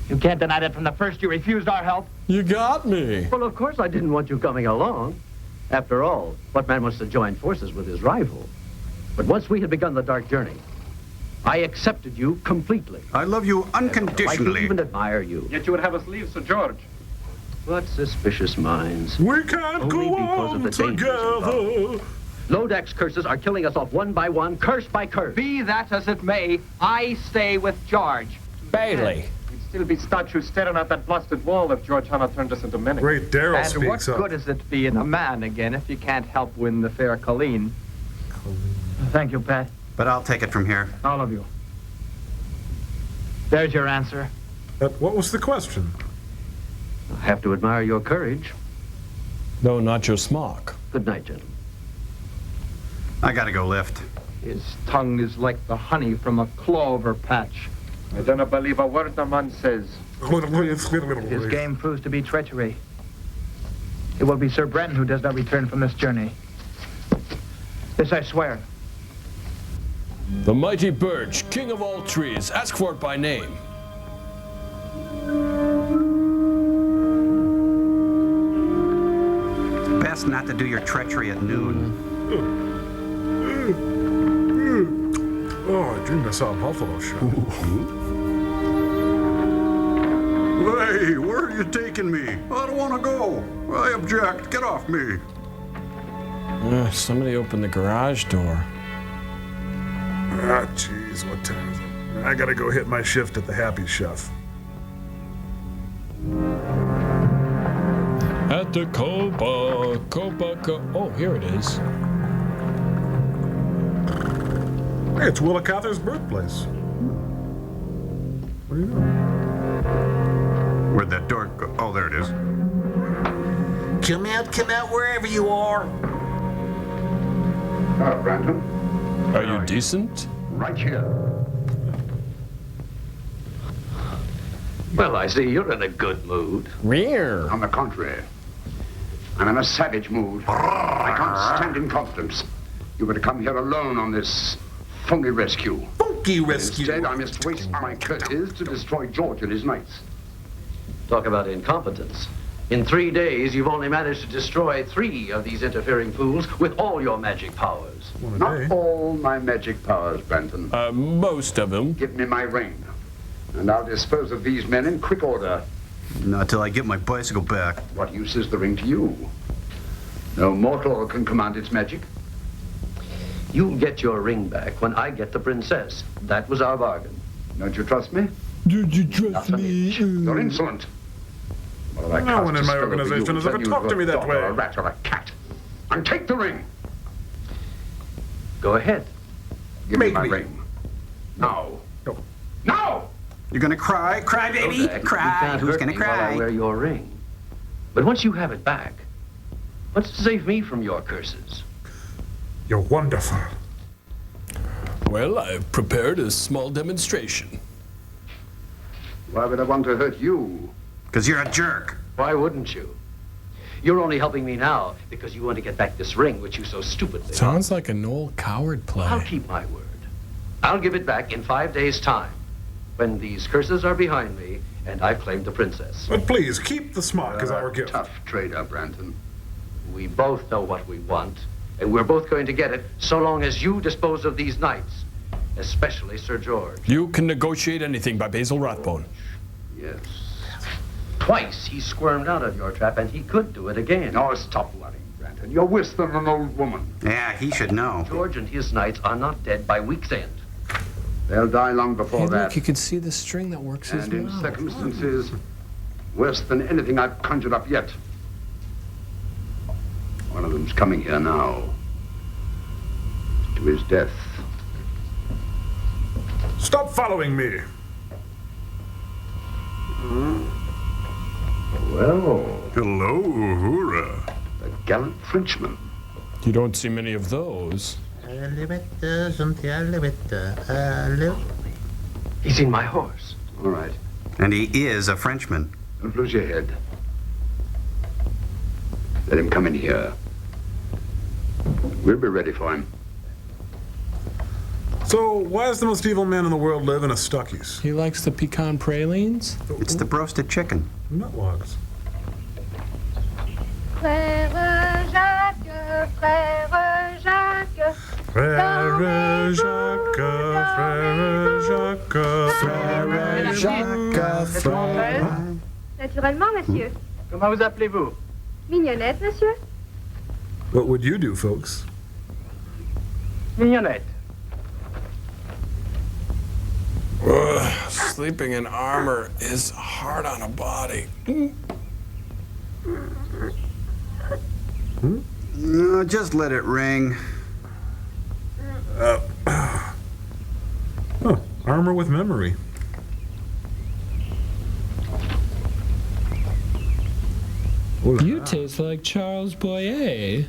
You can't deny that from the first you refused our help. You got me. Well, of course I didn't want you coming along. After all, what man wants to join forces with his rival? But once we had begun the dark journey, I accepted you completely. I love you I unconditionally. even admire you. Yet you would have us leave Sir George. What suspicious minds. We can't Only go because of on the dangers together. involved. Lodak's curses are killing us off one by one, curse by curse. Be that as it may, I stay with George. Bailey. We'd still be statues staring at that blasted wall if George Hanna turned us into men. Great Daryl And what speaks up. good is it being a man again if you can't help win the fair Colleen? Thank you, Pat. But I'll take it from here. All of you. There's your answer. What was the question? I have to admire your courage. No, not your smock. Good night, gentlemen. I gotta go lift. His tongue is like the honey from a clover patch. I don't believe a word the man says. If his game proves to be treachery, it will be Sir Brenton who does not return from this journey. This I swear. The mighty birch, king of all trees. Ask for it by name. Best not to do your treachery at noon. Oh, I dreamed I saw a buffalo show. Hey, where are you taking me? I don't want to go. I object. Get off me. Somebody opened the garage door. Ah, jeez, what time is it? I gotta go hit my shift at the Happy Chef. At the Copa. Oh, here it is. Hey, it's Willa Cather's birthplace. What do you know? Where'd that door go? Oh, there it is. Come out wherever you are. Brandon. Are you decent? Right here. Well, I see you're in a good mood. Where? On the contrary, I'm in a savage mood. I can't stand incompetence. You were to come here alone on this phony rescue. Funky rescue. Instead, I must waste my curses to destroy George and his knights. Talk about incompetence. In 3 days, you've only managed to destroy 3 of these interfering fools with all your magic powers. Not all my magic powers, Benton. Most of them. Give me my ring, and I'll dispose of these men in quick order. Not till I get my bicycle back. What use is the ring to you? No mortal can command its magic. You'll get your ring back when I get the princess. That was our bargain. Don't you trust me? Did you trust me? You're insolent. No one in my organization has ever talked to me that way. A rat or a cat. And take the ring. Go ahead. Give me my ring. Now. No. Now! You're gonna cry? Cry, baby! Lodak, Cry! You can't Who's hurt gonna me while I cry? wear your ring. But once you have it back, what's to save me from your curses? You're wonderful. Well, I've prepared a small demonstration. Why would I want to hurt you? Because you're a jerk. Why wouldn't you? You're only helping me now because you want to get back this ring, which you so stupidly Sounds like a Noel Coward play. I'll keep my word. I'll give it back in 5 days' time, when these curses are behind me and I've claimed the princess. But please, keep the smock as our gift. Tough trader, Branton. We both know what we want, and we're both going to get it so long as you dispose of these knights, especially Sir George. You can negotiate anything by Basil Rathbone. Yes. Twice he squirmed out of your trap, and he could do it again. Oh, stop worrying, Branton. You're worse than an old woman. Yeah, he should know. George and his knights are not dead by week's end. They'll die long before Hey, that. look, you can see the string that works his And in mouth. circumstances worse than anything I've conjured up yet. One of them's coming here now. To his death. Stop following me. Well. Hello, Uhura. A gallant Frenchman. You don't see many of those. He's seen my horse. All right. And he is a Frenchman. Don't lose your head. Let him come in here. We'll be ready for him. So, why does the most evil man in the world live in a Stuckey's? He likes the pecan pralines? It's the roasted chicken. Nutlogs. Frère Jacques, Frère Jacques. Frère Jacques, Frère Jacques, Frère Jacques, Frère. Naturellement, monsieur. Comment vous appelez-vous? Mignonnette, monsieur? What would you do, folks? Mignonnette. Sleeping in armor is hard on a body. No, just let it ring. Armor with memory. You taste like Charles Boyer.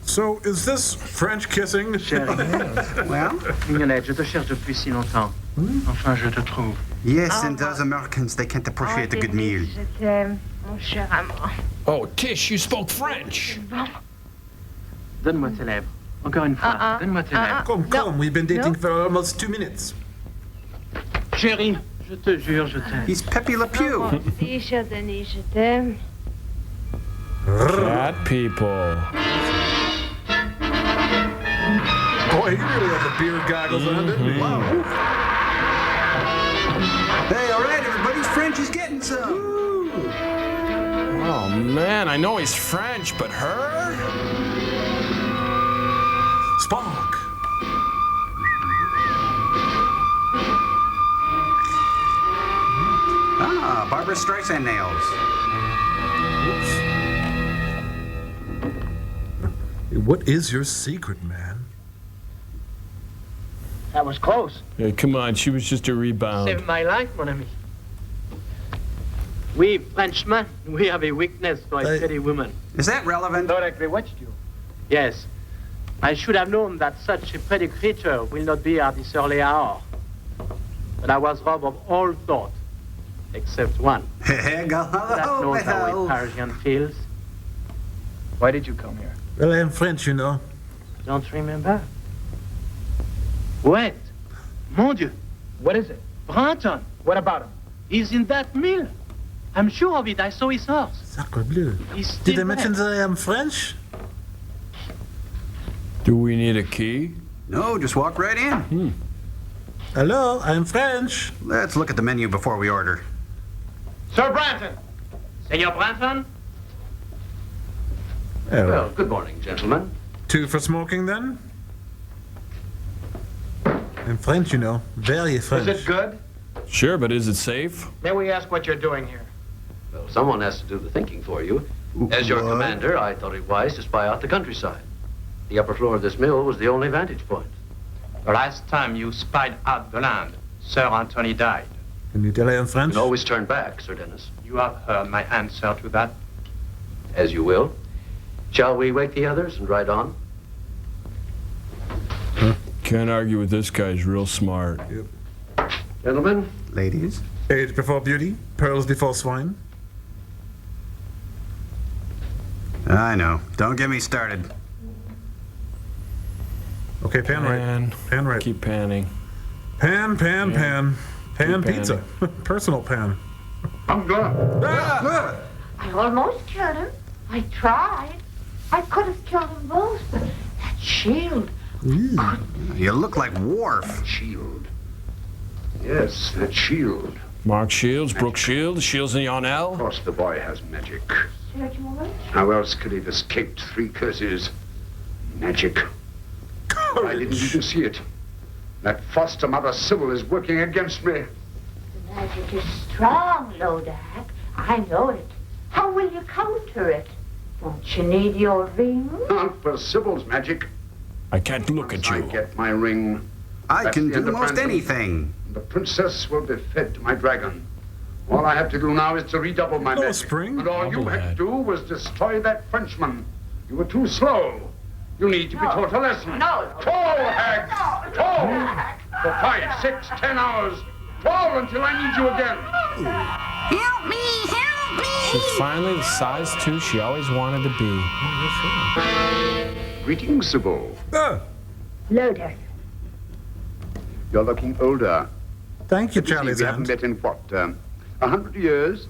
So, is this French kissing? Chérie. Well? Mignonnette, je te cherche depuis si longtemps. Enfin, je te trouve. Yes, and those Americans, they can't appreciate a good meal. Je t'aime, mon cher amant. Oh, Tish, you spoke French. Donne-moi tes lèvres. Encore une fois. Donne-moi tes lèvres. Come, we've been dating for almost 2 minutes. Chérie, je te jure, je t'aime. He's Pepe Le Pew. Si, cher Denis, je t'aime. Cat people. Boy, he really had the beard goggles on, didn't he? Hey, all right, everybody, French is getting some. Oh, man, I know he's French, but her? Spock. Ah, Barbara Streisand nails. What is your secret, man? That was close. Yeah, come on, she was just a rebound. Saved my life, mon ami. We Frenchmen, we have a weakness for a pretty woman. Is that relevant? Lord, I bewitched you. Yes. I should have known that such a pretty creature will not be at this early hour. But I was robbed of all thought, except one. That knows how a Parisian feels. Why did you come here? Well, I am French, you know. Don't remember? Wait. Mon Dieu. What is it? Branton. What about him? He's in that mill. I'm sure of it. I saw his horse. Sacre bleu. He's still Did I mention there. that I am French? Do we need a key? No, just walk right in. Hello, I am French. Let's look at the menu before we order. Sir Branton. Senor Branton? Well, good morning, gentlemen. 2 for smoking, then? I'm French, you know. Very French. Is it good? Sure, but is it safe? May we ask what you're doing here? Well, someone has to do the thinking for you. As your commander, I thought it wise to spy out the countryside. The upper floor of this mill was the only vantage point. The last time you spied out the land, Sir Anthony died. Can you tell I am French? You can always turn back, Sir Dennis. You have heard my answer to that. As you will. Shall we wake the others and ride on? Can't argue with this guy, he's real smart. Yep. Gentlemen? Ladies? Age before beauty, pearls before swine. I know. Don't get me started. Okay, pan right. Pan right. Keep panning. Pan. Pan Keep pizza. Personal pan. I'm gone. I almost killed him. I tried. I could have killed them both, but that shield. You look like Worf. Shield. Yes, that shield. Mark Shields, Brooke Shields, Shields and Yarnell. Of course, the boy has magic. Sir George? How else could he have escaped 3 curses? Magic. I didn't even see it. That foster mother Sybil is working against me. The magic is strong, Lodak. I know it. How will you counter it? Don't you need your ring? Not for Sybil's magic. I can't look at I you. get my ring. I That's can the do end of most Branton. anything. The princess will be fed to my dragon. All I have to do now is to redouble my magic. Spring. And all you had to do was destroy that Frenchman. You were too slow. You need to be taught a lesson. No. Toll, hag! Toll! For 5, 6, 10 hours. Toll until I need you again. Help me! Help me! She's finally the size 2 she always wanted to be. Greetings, Sybil. Lodak. You're looking older. Thank you, Let me see, Charlie's we haven't aunt. met in what, 100 years?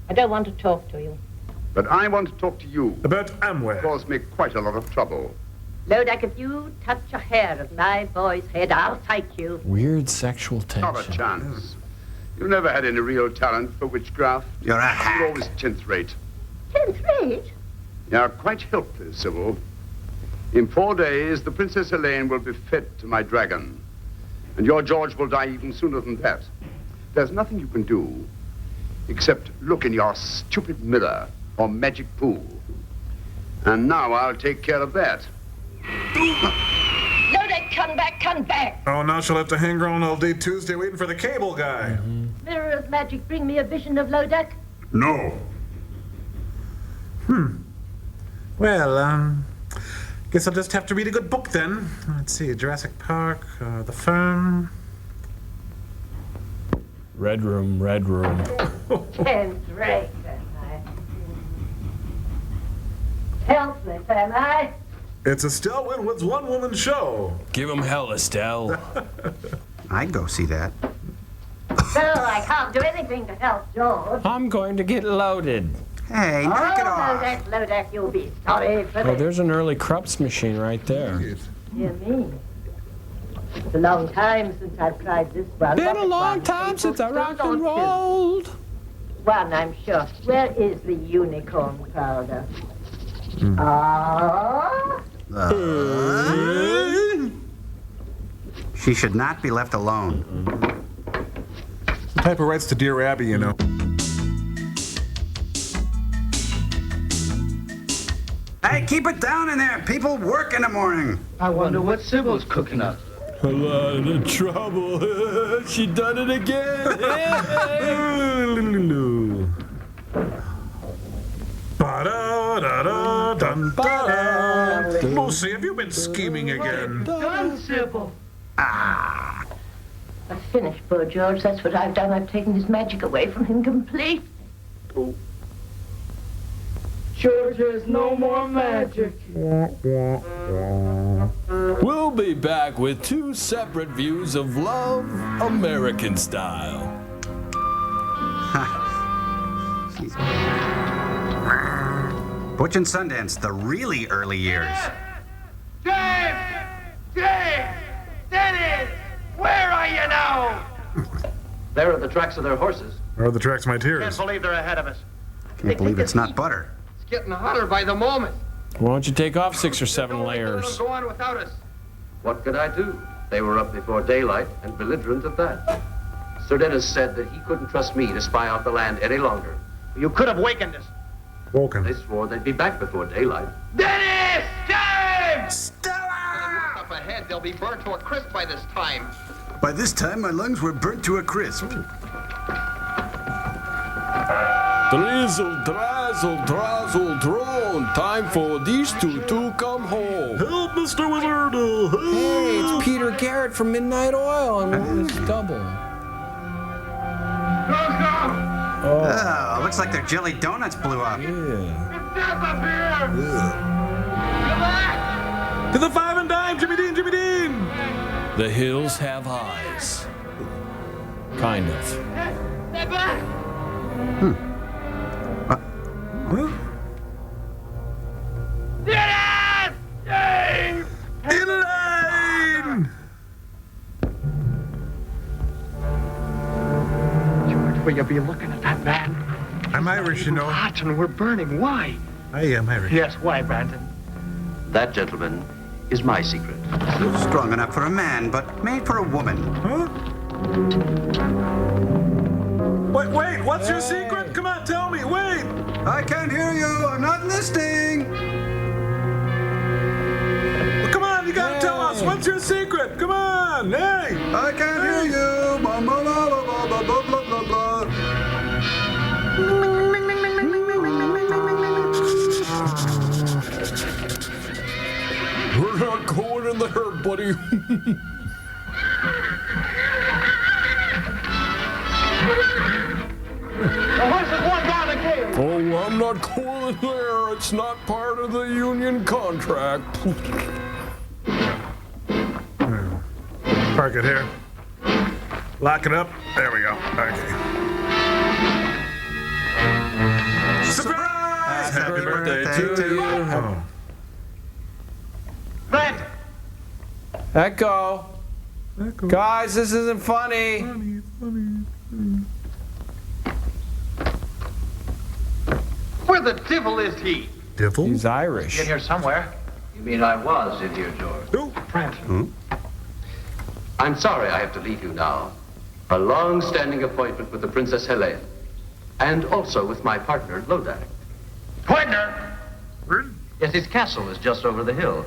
I don't want to talk to you. But I want to talk to you. About Amway. Caused me quite a lot of trouble. Lodak, if you touch a hair of my boy's head, I'll take you. Weird sexual tension. Not a chance. You never had any real talent for witchcraft. You're a hack. You're always 10th rate. 10th rate? You're quite helpless, Sybil. In 4 days, the Princess Helene will be fed to my dragon. And your George will die even sooner than that. There's nothing you can do except look in your stupid mirror or magic pool. And now I'll take care of that. Lodak, come back, come back. Oh, now she'll have to hang around all day Tuesday waiting for the cable guy. Mirror of magic, bring me a vision of Lodak. No. Well, guess I'll just have to read a good book then. Let's see, Jurassic Park, The Firm. Red room, red room. 10th rate, am I? Helpless, am I? It's a Stell Winwood's one-woman show. Give him hell, Estelle. I'd go see that. Well, I can't do anything to help George. I'm going to get loaded. Hey, knock it off. Lodak, you'll be sorry for Oh, this. there's an early Krups machine right there. Dear me. It's a long time since I've tried this one. Been a long time since I rock and rolled. One, I'm sure. Where is the unicorn powder? She should not be left alone. Some type of rights to Dear Abby, you know. Hey, keep it down in there. People work in the morning. I wonder what Sybil's cooking up. A lot of trouble. She done it again. Lucy, have you been scheming again? Done, Sybil. I've finished poor George. That's what I've done. I've taken his magic away from him completely. George has no more magic. We'll be back with two separate views of love, American style. Butch and Sundance, the really early years. James! James! Dennis! Where are you now? There are the tracks of their horses. Where are the tracks of my tears? Can't believe they're ahead of us. Can't believe it's not butter. It's getting hotter by the moment. Why don't you take off 6 or 7 layers? Go on without us. What could I do? They were up before daylight and belligerent at that. Sir Dennis said that he couldn't trust me to spy out the land any longer. You could have wakened us. Woken. They swore they'd be back before daylight. Dennis! James! Stella! Up ahead, they'll be burnt to a crisp by this time. By this time, my lungs were burnt to a crisp. Drizzle, drazzle, drazzle, drone. Time for these two to come home. Help, Mr. Wizard! Help. Hey, it's Peter Garrett from Midnight Oil and it's double. Oh, looks like their jelly donuts blew up. Yeah. To the 5 and dime, Jimmy Dean, Jimmy Dean! The hills have eyes. Kind of. Step back! Dennis! James! Elaine! George, will you be looking at that van? I'm Irish, you know. Hot and we're burning. Why? I am Irish. Yes, why, Brandon? That, gentlemen, is my secret. Strong enough for a man, but made for a woman. Huh? Wait, what's your secret? Come on, tell me, wait! I can't hear you. I'm not listening. Well, come on, you gotta tell us. What's your secret? Come on, hey! I can't hear you. Blah, blah, blah, blah, blah, blah, blah, blah, blah. We're not going in there, buddy. The horses won down the cave. Oh, I'm not going in there. It's not part of the union contract. Park it here. Lock it up. There we go. Okay. Surprise! Happy birthday to you. Oh. Brent! Echo. Guys, this isn't funny. Where the devil is he? Devil? He's Irish. In here somewhere. You mean I was in here, George? Oh, Brent. I'm sorry I have to leave you now. A long-standing appointment with the Princess Helene. And also with my partner, Lodak. Partner! Yes, his castle is just over the hill.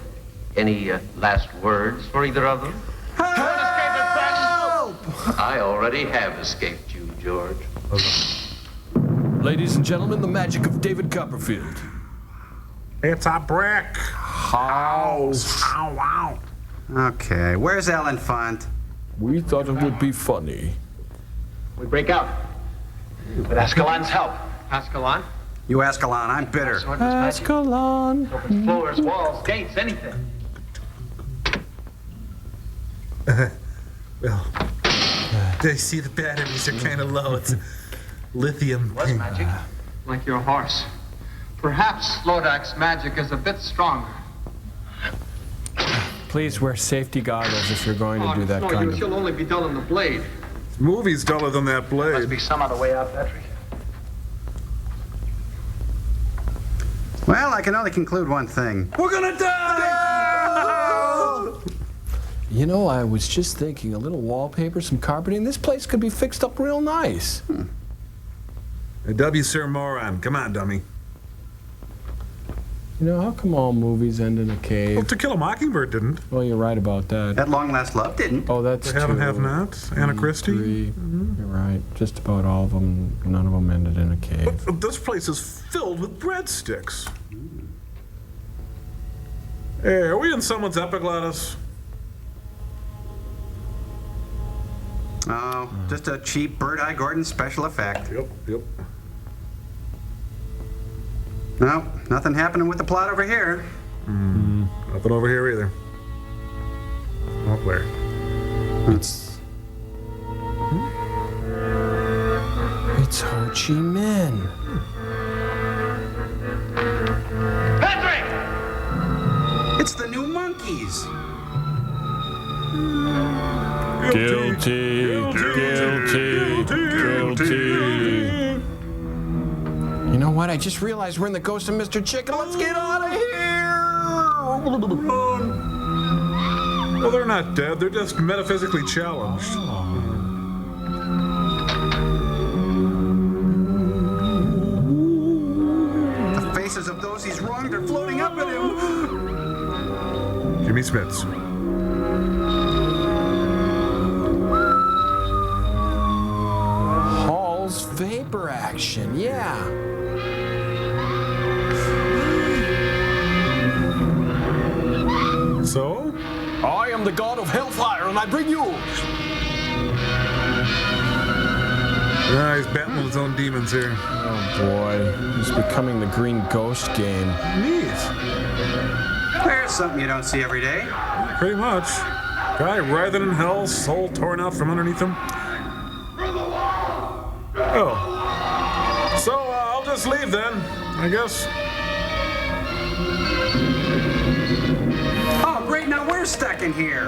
Any last words for either of them? I already have escaped you, George. Ladies and gentlemen, the magic of David Copperfield. It's a brick house. Ow, wow. Okay, where's Ellen Font? We thought it would be funny. We break out. With Ascalon's help. Ascalon? You Ascalon, I'm bitter. Ascalon. Opens floors, walls, gates, anything. Well, I see the batteries are kind of low. It's lithium. Was magic? Like your horse. Perhaps Slodak's magic is a bit stronger. Please wear safety goggles if you're going to do that no kind use. of... You'll only be dulling the blade. This movie's duller than that blade. Must be some other way out, Patrick. Well, I can only conclude one thing. We're gonna die! You know, I was just thinking, a little wallpaper, some carpeting, this place could be fixed up real nice. A W, Sir Moron. Come on, dummy. You know, how come all movies end in a cave? Well, To Kill a Mockingbird didn't. Well, you're right about that. At Long Last Love didn't. Oh, that's Have two. and Have Not. Anna Christie. You're right. Just about all of them, none of them ended in a cave. But this place is filled with breadsticks. Hey, are we in someone's epiglottis? Oh, just a cheap Bird Eye Gordon special effect. Yep. No, nothing happening with the plot over here. Nothing over here either. Oh, where? It's Ho Chi Minh. Patrick! It's the new monkeys. Guilty. You know what? I just realized we're in the Ghost of Mr. Chicken. Let's get out of here! Well, they're not dead. They're just metaphysically challenged. The faces of those he's wronged are floating up at him. Jimmy Smits. Hall's vapor action, yeah. So? I am the god of hellfire, and I bring you. Yeah, he's battling his own demons here. Oh boy, he's becoming the Green Ghost game. Neat. There's something you don't see every day. Pretty much. Guy writhing in hell, soul torn out from underneath him. Oh. So, I'll just leave then, I guess. Oh, great, now we're stuck in here.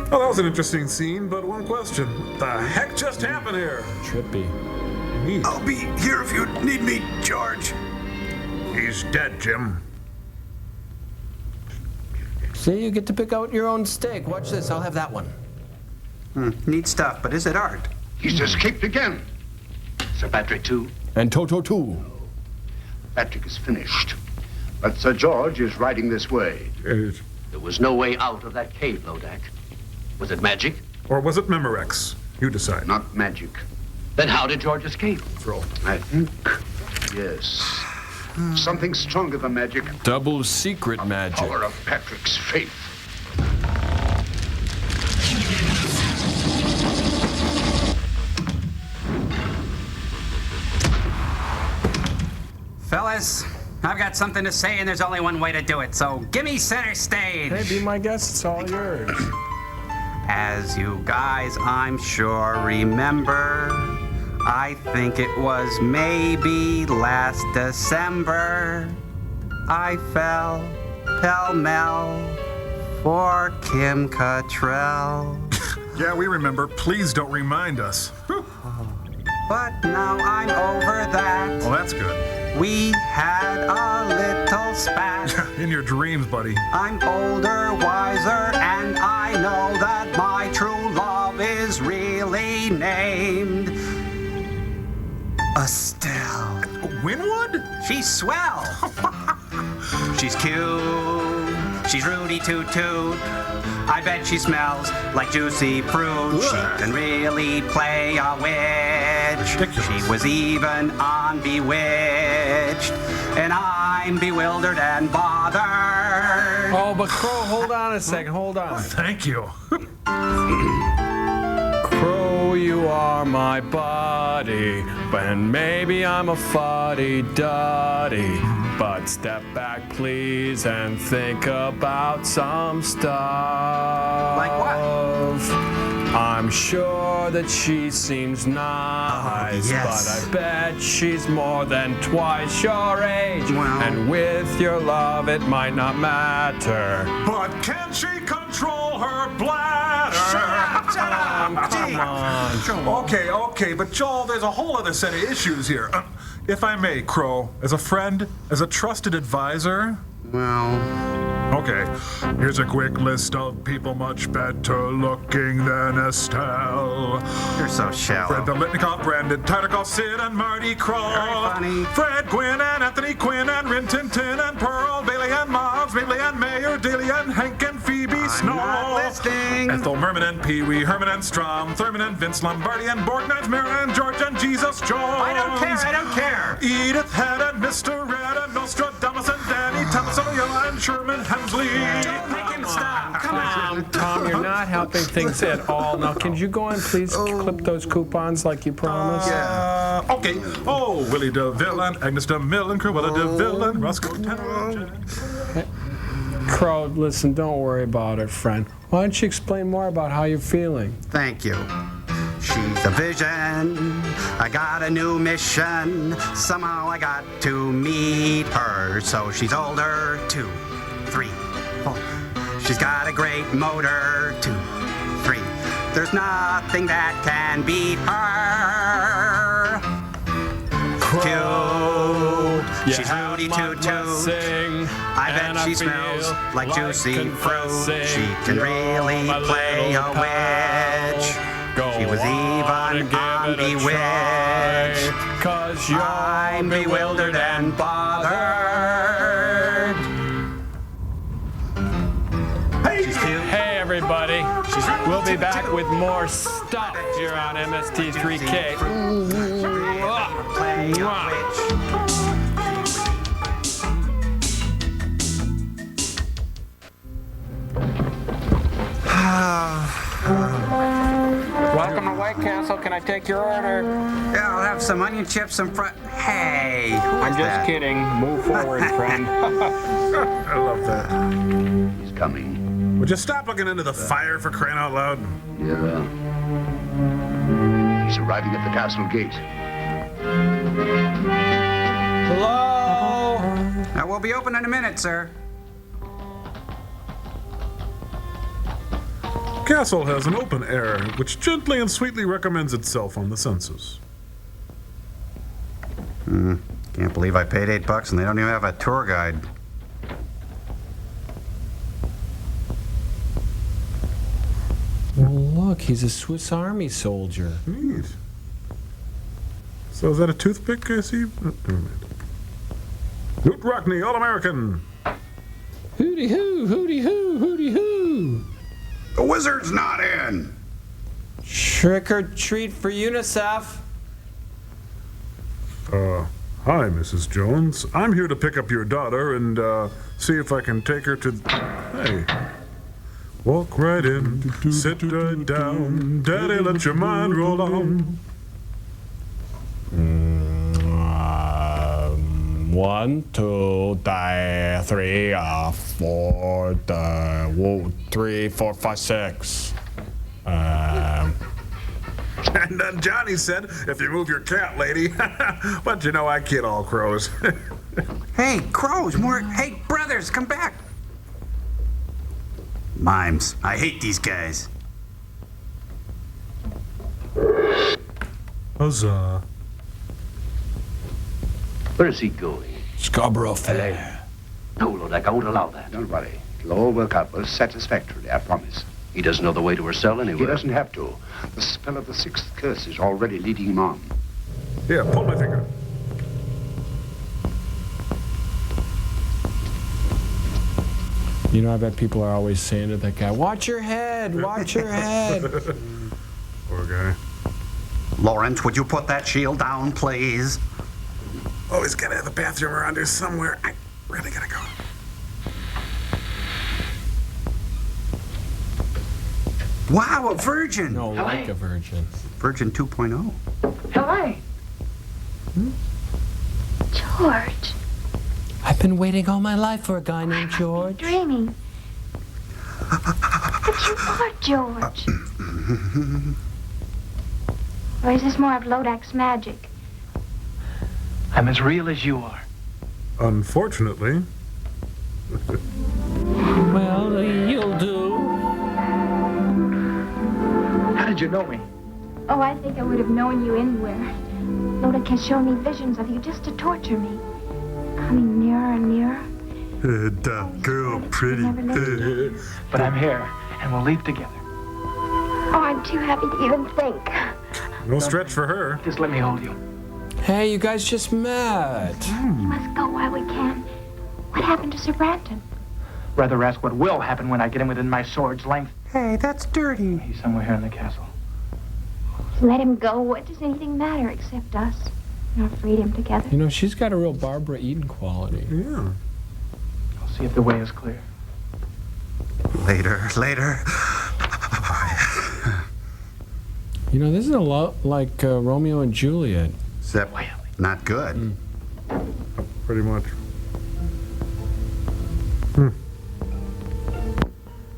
Well, that was an interesting scene, but one question. What the heck just happened here? Trippy. Neat. I'll be here if you need me, George. He's dead, Jim. See, you get to pick out your own steak. Watch this, I'll have that one. Neat stuff, but is it art? He's escaped again. Sir Patrick, too. And Toto, too. Patrick is finished. But Sir George is riding this way. There was no way out of that cave, Lodak. Was it magic? Or was it Memorex? You decide. Not magic. Then how did George escape? I think, yes. Something stronger than magic. Double secret magic. Power of Patrick's faith. Fellas, I've got something to say, and there's only one way to do it, so give me center stage. Hey, be my guest, it's all yours. As you guys, I'm sure, remember, I think it was maybe last December, I fell pell-mell for Kim Cattrall. Yeah, we remember. Please don't remind us. But now I'm over that. Well, that's good. We had a little spat. In your dreams, buddy. I'm older, wiser, and I know that my true love is really named Estelle. Winwood? She's swell. She's cute. She's Rudy Toot Toot. I bet she smells like juicy fruit. She can really play a witch. She was even on Bewitched. And I'm bewildered and bothered. Oh, but Crow, hold on a second, hold on. Thank you. Crow you are my buddy, and maybe I'm a fuddy-duddy. But step back, please, and think about some stuff. Like what? I'm sure that she seems nice, yes. but I bet she's more than twice your age. Well. And with your love, it might not matter. But can she control her bladder? Shut up! Come on. Okay, but Joel, there's a whole other set of issues here. If I may, Crow, as a friend, as a trusted advisor. Well... Okay, here's a quick list of people much better looking than Estelle. You're so shallow. Fred Belitnikov, Brandon Tartikoff, Sid and Marty Krofft. Very funny. Fred Gwynn and Anthony Quinn and Rin Tin Tin and Pearl Bailey and Mobs, Mabley and Mayer, Delia and Hank and Phoebe Snow. Not listening. Ethel Merman and Pee Wee, Herman and Strom, Thurman and Vince Lombardi and Borgnine, Mira and George and Jesus Jones. I don't care. Edith Head and Mr. Red and Nostradamus and Danny Thomasonia and Sherman Hemsley. Don't make him stop. Come on. Tom, you're not helping things at all. Now, can you go and please clip those coupons like you promised? Okay. Oh, Willie DeVille and Agnes DeMille and Cruella DeVille and Roscoe Tanner. Crow, listen, don't worry about it, friend. Why don't you explain more about how you're feeling? Thank you. She's a vision. I got a new mission. Somehow I got to meet her. So she's older. 2, 3, 4. She's got a great motor. 2, 3. There's nothing that can beat her. Cute. She's Rudy Toot. I bet she smells like juicy fruit. She can really play a witch. She was even on Bewitched. 'Cause you're I'm bewildered and bothered. Hey everybody, we'll be back with more stuff here on MST3K. Play a witch. Welcome to White Castle. Can I take your order? Yeah, I'll have some onion chips and Hey, who I'm is just that? kidding. Move forward, friend. I love that. He's coming. Would you stop looking into the fire for crying out loud? Yeah. He's arriving at the castle gate. Hello? Now, we'll be open in a minute, sir. Castle has an open air, which gently and sweetly recommends itself on the census. Can't believe I paid $8 and they don't even have a tour guide. Well, look, he's a Swiss Army soldier. Neat. So is that a toothpick I see? Oh, never mind. Newt Rockney, All-American. Hooty hoo, hooty hoo, hooty hoo. The wizard's not in. Trick or treat for UNICEF. Hi, Mrs. Jones. I'm here to pick up your daughter and, see if I can take her to... Hey. Walk right in, sit right down. Daddy, let your mind roll on. 1, 2, 3, 4, 3, 4, 5, 6. And then Johnny said, if you move your cat, lady. But you know, I kid all crows. Hey, crows, more. Hey, brothers, come back. Mimes. I hate these guys. Huzzah. Where is he going? Scarborough Fair. No, Lord, I won't allow that. Don't worry. It'll all work out most satisfactorily, I promise. He doesn't know the way to her cell anyway. He doesn't have to. The spell of the sixth curse is already leading him on. Here, pull my finger. You know, I bet people are always saying to that guy, watch your head, watch your head. Poor guy. Lawrence, would you put that shield down, please? Oh, he's gotta have a bathroom around here somewhere. I really gotta go. Wow, a virgin. No, like a virgin. version 2.0. Helene! George. I've been waiting all my life for a guy named George. Dreaming. But you are George. Or is this more of Lodak's magic? I'm as real as you are. Unfortunately. Well, you'll do. How did you know me? Oh, I think I would have known you anywhere. Lodak has shown me visions of you just to torture me. Coming nearer and nearer. That girl pretty. But I'm here, and we'll leave together. Oh, I'm too happy to even think. No stretch for her. Just let me hold you. Hey, you guys just met. We must go while we can. What happened to Sir Branton? Rather ask what will happen when I get him within my sword's length. Hey, that's dirty. He's somewhere here in the castle. Let him go. What does anything matter except us? Our freedom together. You know, she's got a real Barbara Eden quality. Yeah. I'll see if the way is clear. Later. You know, this is a lot like Romeo and Juliet. Except not good. Pretty much.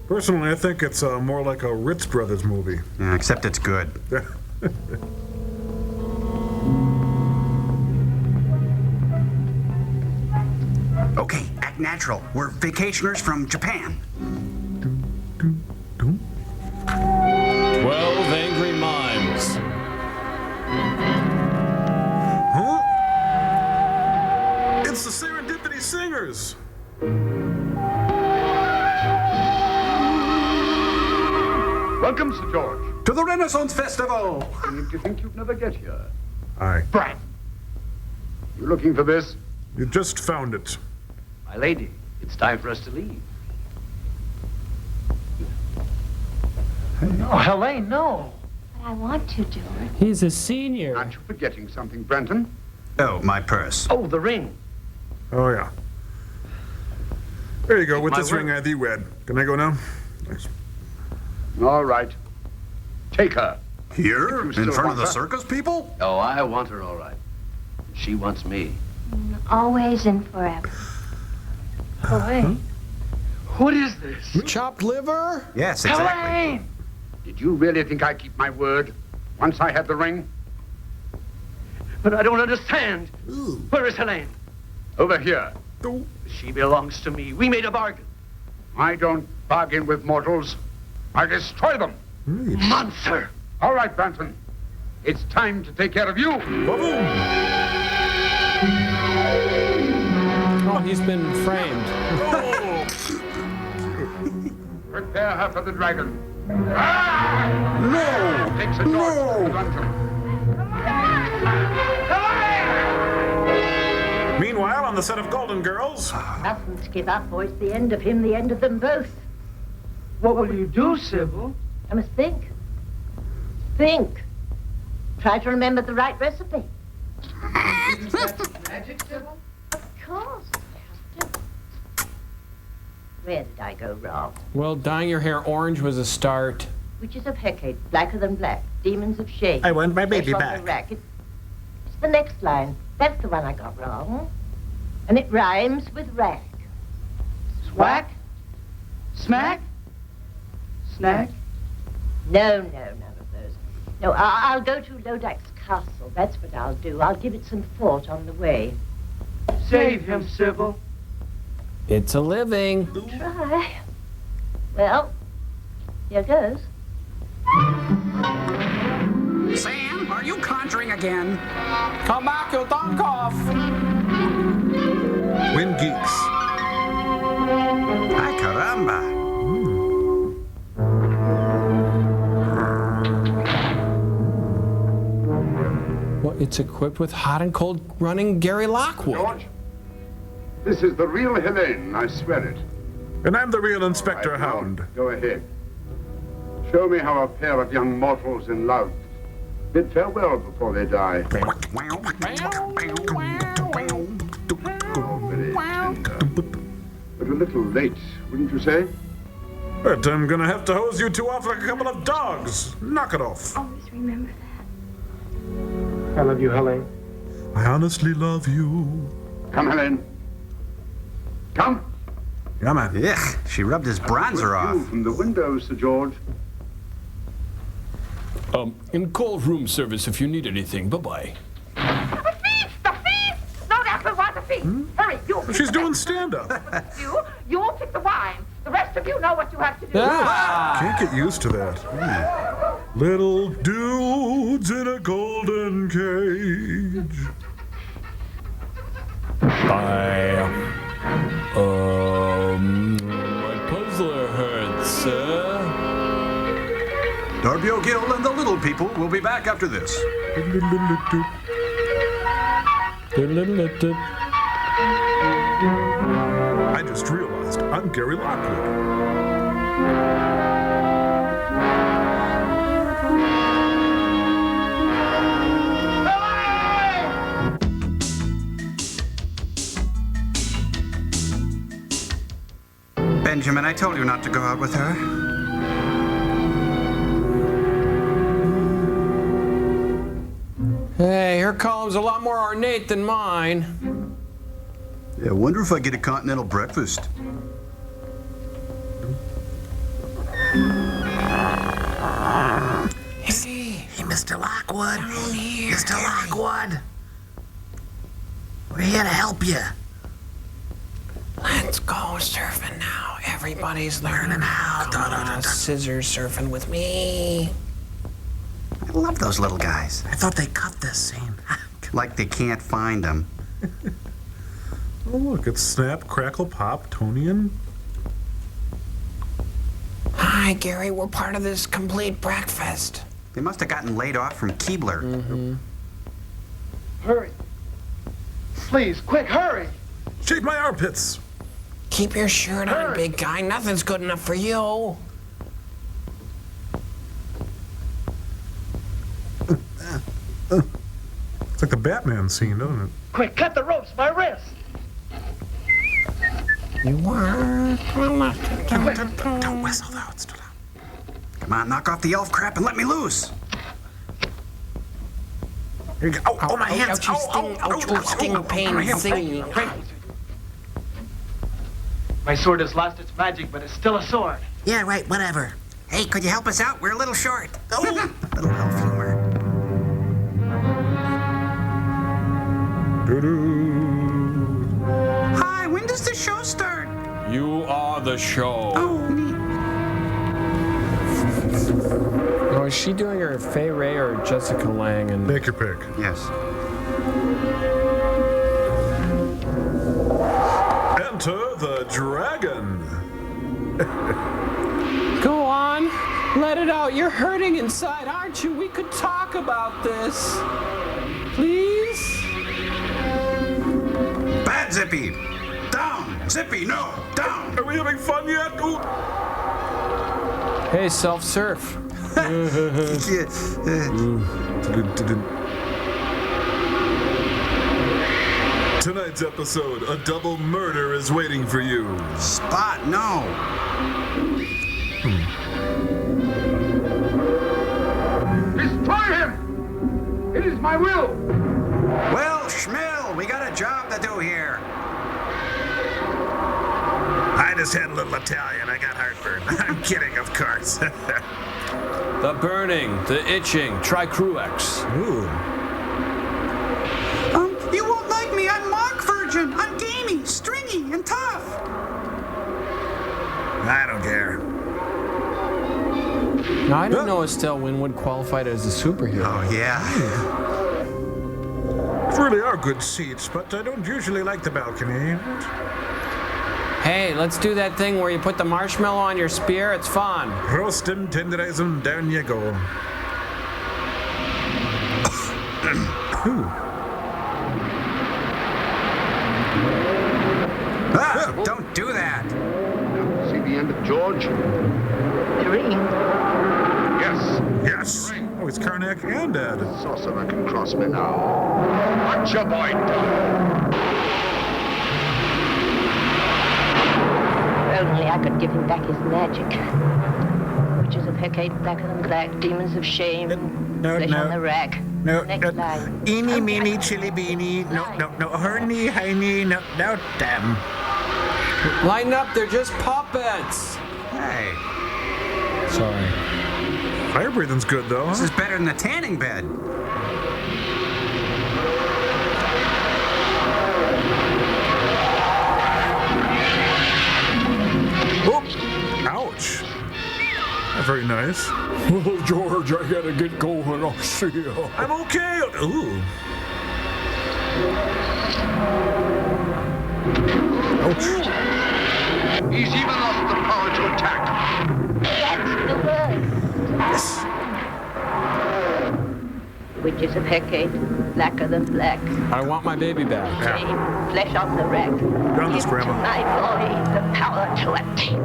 Personally, I think it's more like a Ritz Brothers movie. Yeah, except it's good. Okay, act natural. We're vacationers from Japan. 12 Angry Mimes. Huh? It's the Serendipity Singers. Welcome, Sir George. To the Renaissance Festival! Seem to think you'd never get here. Aye. Brian! You looking for this? You just found it. My lady, it's time for us to leave. No, Helene, no. But I want to, George. He's a senior. Aren't you forgetting something, Brenton? Oh, my purse. Oh, the ring. Oh, yeah. There you go. With My this ring, I thee wed. Can I go now? Thanks. All right. Take her. Here? You In still front of want the her? circus people? Oh, I want her all right. She wants me. Always and forever. Helene? What is this? Chopped liver? Yes, exactly. Helene! Did you really think I'd keep my word once I had the ring? But I don't understand. Where is Helene? Over here. She belongs to me. We made a bargain. I don't bargain with mortals. I destroy them. Monster! All right, Branton. It's time to take care of you. Oh, he's been framed. Prepare her for the dragon. No! Take Sir George to Branton. Meanwhile, on the set of Golden Girls. Mustn't give up, or it's the end of him, the end of them both. What will you do, Sybil? I must think. Think. Try to remember the right recipe. Magic, Sybil? Of course. Where did I go wrong? Well, dyeing your hair orange was a start. Witches of Hecate, blacker than black. Demons of shade. I want my baby Flesh on back. the rack. It's the next line. That's the one I got wrong. And it rhymes with rack. Swack? Smack? Snack? No, none of those. No, I'll go to Lodak's castle. That's what I'll do. I'll give it some thought on the way. Save him, Sybil. It's a living. Try. Well, here goes. Sam, are you conjuring again? Come back, you dunk off. Wind Geeks. Ay, caramba. Well, it's equipped with hot and cold running Gary Lockwood. George, this is the real Helene, I swear it. And I'm the real Inspector All right, now, Hound. Go ahead. Show me how a pair of young mortals in love bid farewell before they die. Very tender. But a little late, wouldn't you say? But I'm gonna have to hose you two off like a couple of dogs. Knock it off. Always remember that. I love you, Helene. I honestly love you. Come, Helen. Come. Come on. Ugh, she rubbed his bronzer off. From the window, Sir George. And call room service if you need anything. Bye-bye. No, that's what was a feast. Hurry, you. She's doing stand-up. You'll pick the wine. The rest of you know what you have to do. Can't get used to that. Little dudes in a golden cage. My puzzler hurts, Darby O'Gill and the little people will be back after this. I just realized I'm Gary Lockwood. Benjamin, I told you not to go out with her. Hey, her column's a lot more ornate than mine. Yeah, I wonder if I get a continental breakfast. Hey, Mr. Lockwood. Mr. Lockwood. We're here to help you. Let's go surfing now. Everybody's learning how. Come on, scissors surfing with me. I love those little guys. I thought they cut this scene. Like they can't find them. Oh, look, it's Snap, Crackle, Pop, Tony, and... Hi, Gary. We're part of this complete breakfast. They must have gotten laid off from Keebler. Hurry. Please, quick, hurry. Shave my armpits. Keep your shirt on, big guy. Nothing's good enough for you. It's like the Batman scene, doesn't it? Quick, cut the ropes, my wrist. You were... Don't whistle, though. It's too loud. Come on, knock off the elf crap and let me loose. Here you go. Oh, my hands. Sting, pain, sing. My sword has lost its magic, but it's still a sword. Yeah, right, whatever. Hey, could you help us out? We're a little short. Oh, little elf humor. Hi, when does the show start? You are the show. Oh, neat. Oh, is she doing her Fay Ray or Jessica Lange? And Make your pick. Yes. Enter the dragon. Go on, let it out. You're hurting inside, aren't you? We could talk about this. Please? Bad Zippy. Down. Zippy, no. Down. Are we having fun yet? Ooh. Hey, self-surf. Tonight's episode, a double murder is waiting for you. Spot, no. Destroy him! It is my will! Well, Schmill, we got a job to do here. I just had a little Italian. I got heartburn. I'm kidding, of course. The burning, the itching. Try Cruex. Ooh. You won't like me. I'm Mark Virgin. I'm gamey, stringy, and tough. I don't care. Now, I didn't know Estelle Winwood qualified as a superhero. Oh, yeah. These really are good seats, but I don't usually like the balcony. Hey, let's do that thing where you put the marshmallow on your spear. It's fun. Roast and tenderize them, down you go. Don't do that. See the end of George? Dream. Yes. Yes. Oh, it's Karnak and Ed. Sorcerer can cross me now. What's your boy done? If only I could give him back his magic. Witches of Hecate blacker than black, demons of shame, flesh on the rack. No, Next line. Eeny, meeny, chili beanie. No, herny, hiney, no, damn. Line up, they're just puppets. Hey, Sorry. Fire breathing's good, though, this huh? is better than the tanning bed. Ouch. Not very nice. Oh, George, I gotta get going. I'll see you. I'm okay. Ooh. Ouch. He's even lost the power to attack. That's the word. Yes. Which is a Hecate, blacker than black. I want my baby back. Flame, flesh on the rack. Done this, Give Grandma. to my boy the power to attack.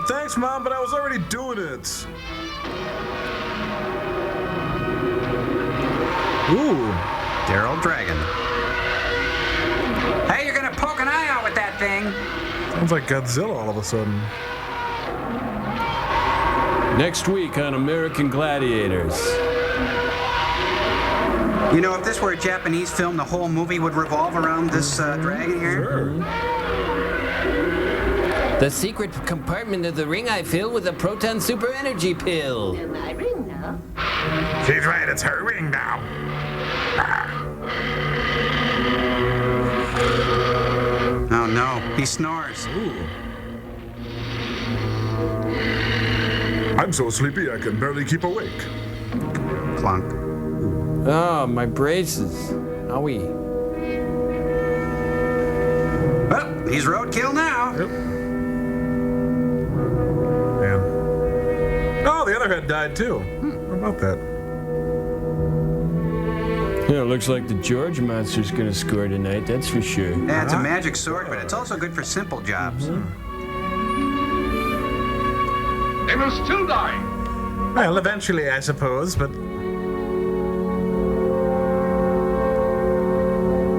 Thanks, Mom, but I was already doing it. Ooh. Daryl Dragon. Hey, you're gonna poke an eye out with that thing. Sounds like Godzilla all of a sudden. Next week on American Gladiators. You know, if this were a Japanese film, the whole movie would revolve around this dragon here. Sure. The secret compartment of the ring I fill with a proton super energy pill. My ring now. She's right, it's her ring now. Oh no, he snores. Ooh. I'm so sleepy I can barely keep awake. Clunk. Oh, my braces. Owie. Well, he's roadkill now. Yep. Man. Oh, the other head died too. How about that? Yeah, looks like the George monster's gonna score tonight, that's for sure. Yeah, it's a magic sword, but it's also good for simple jobs. They will still die. Well, eventually, I suppose, but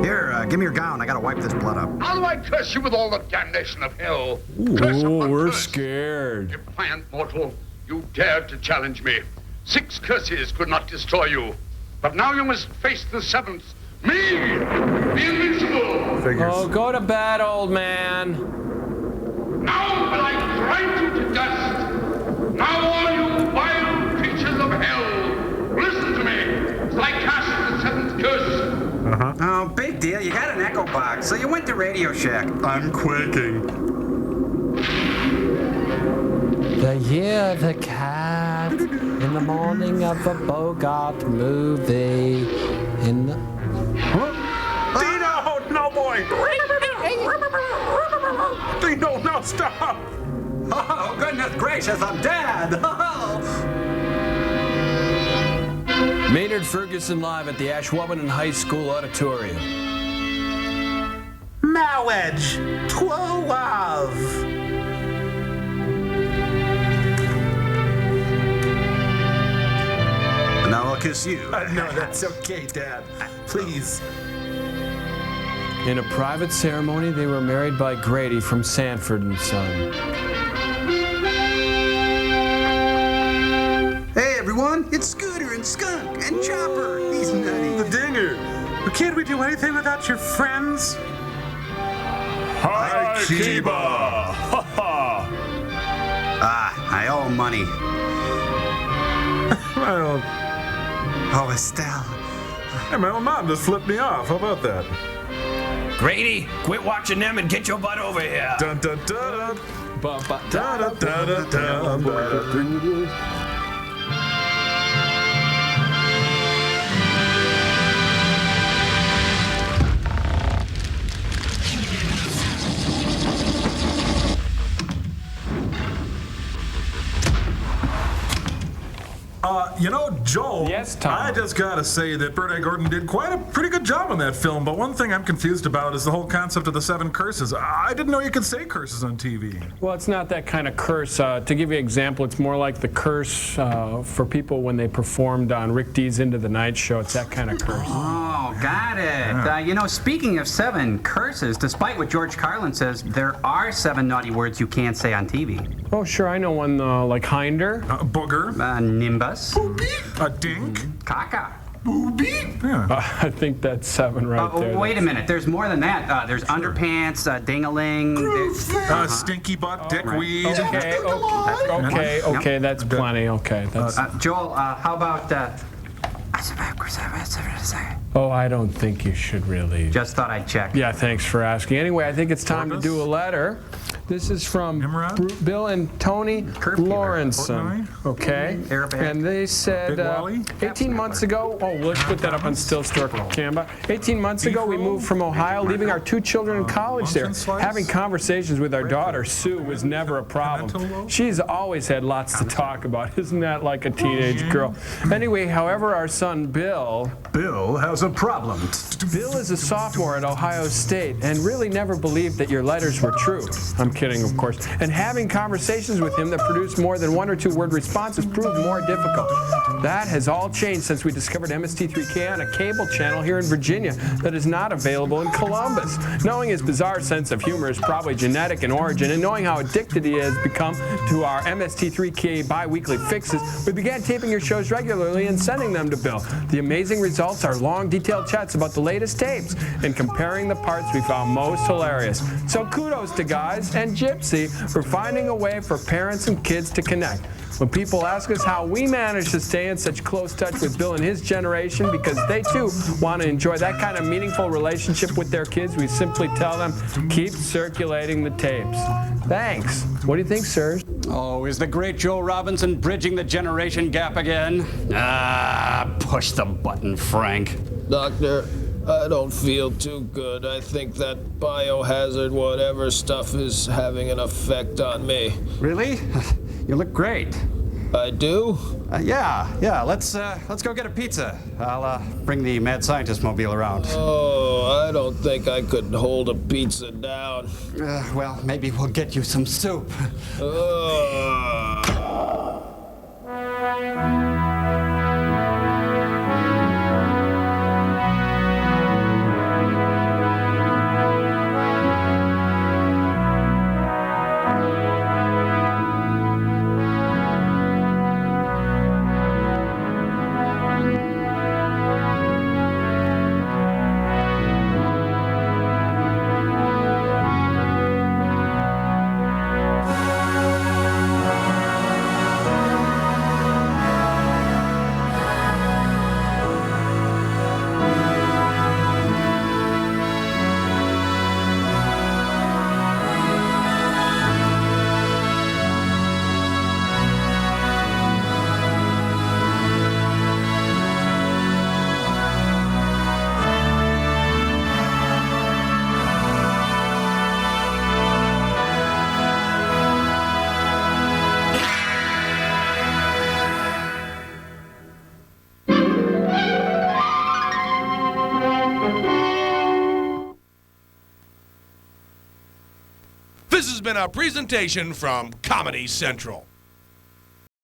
Here, give me your gown. I gotta wipe this blood up. How do I curse you with all the damnation of hell? Curse Ooh, upon we're curse. scared. Defiant mortal, you dared to challenge me. 6 curses could not destroy you. But now you must face the 7th. Me, the invincible. Figures. Oh, go to bed, old man. Now will I grind you to dust. Now all you vile creatures of hell, listen to me as I cast the 7th curse. Oh, big deal. You got an echo box, so you went to Radio Shack. I'm quaking. The year of the cat, in the morning of a Bogart movie, in the... Dino, no boy. Dino, no, stop. Oh, goodness gracious, I'm dead. Maynard Ferguson live at the Ashwaubenon High School Auditorium. Marriage, true love. Now I'll kiss you. No, that's okay, Dad. Please. In a private ceremony, they were married by Grady from Sanford and Son. Hey, everyone, it's Scooter and Skunk and Chopper. He's nutty. The Dinger. But can't we do anything without your friends? Hi, Kiba! I owe him money. Well, Oh, Estelle. hey, my own mom just flipped me off. How about that? Grady, quit watching them and get your butt over here. Dun dun dun. Da da da da da da. You know, Joel. Yes, Tom. I just gotta say that Bert A. Gordon did quite a pretty good job on that film, but one thing I'm confused about is the whole concept of the 7 curses. I didn't know you could say curses on TV. Well, it's not that kind of curse. To give you an example, it's more like the curse for people when they performed on Rick Dees Into the Night Show. It's that kind of curse. Oh, Oh, got it. You know, speaking of 7 curses, despite what George Carlin says, there are 7 naughty words you can't say on TV. Oh, sure, I know one, like hinder. Booger. Nimbus. Poopy. A dink. Caca. Booby. I think that's 7 right there. Wait a minute. There's more than that. There's underpants, ding-a-ling. Stinky butt, dickweed. Okay, that's plenty. Okay, that's. Joel, how about... Oh, I don't think you should really. Just thought I'd check. Yeah, thanks for asking. Anyway, I think it's time to do a letter. This is from Bill and Tony Lawrenson. Okay. And they said 18 months ago, let's put that up on Still Store Canva. 18 months ago, we moved from Ohio, leaving our 2 children in college there. Having conversations with our daughter, Sue, was never a problem. She's always had lots to talk about. Isn't that like a teenage girl? Anyway, however, our son Bill has a problem. Bill is a sophomore at Ohio State and really never believed that your letters were true. I'm kidding, of course. And having conversations with him that produced more than 1 or 2 word responses proved more difficult. That has all changed since we discovered MST3K on a cable channel here in Virginia that is not available in Columbus. Knowing his bizarre sense of humor is probably genetic in origin, and knowing how addicted he has become to our MST3K bi-weekly fixes, we began taping your shows regularly and sending them to Bill. The amazing results are long, detailed chats about the latest tapes and comparing the parts we found most hilarious. So kudos to guys and Gypsy for finding a way for parents and kids to connect. When people ask us how we manage to stay in such close touch with Bill and his generation because they too want to enjoy that kind of meaningful relationship with their kids, we simply tell them, keep circulating the tapes. Thanks. What do you think, Serge? Oh, is the great Joe Robinson bridging the generation gap again? Push the button, Frank. Doctor, I don't feel too good. I think that biohazard whatever stuff is having an effect on me. Really? You look great. I do? Yeah. Let's go get a pizza. I'll bring the mad scientist mobile around. Oh, I don't think I could hold a pizza down. Well, maybe we'll get you some soup. This has been a presentation from Comedy Central.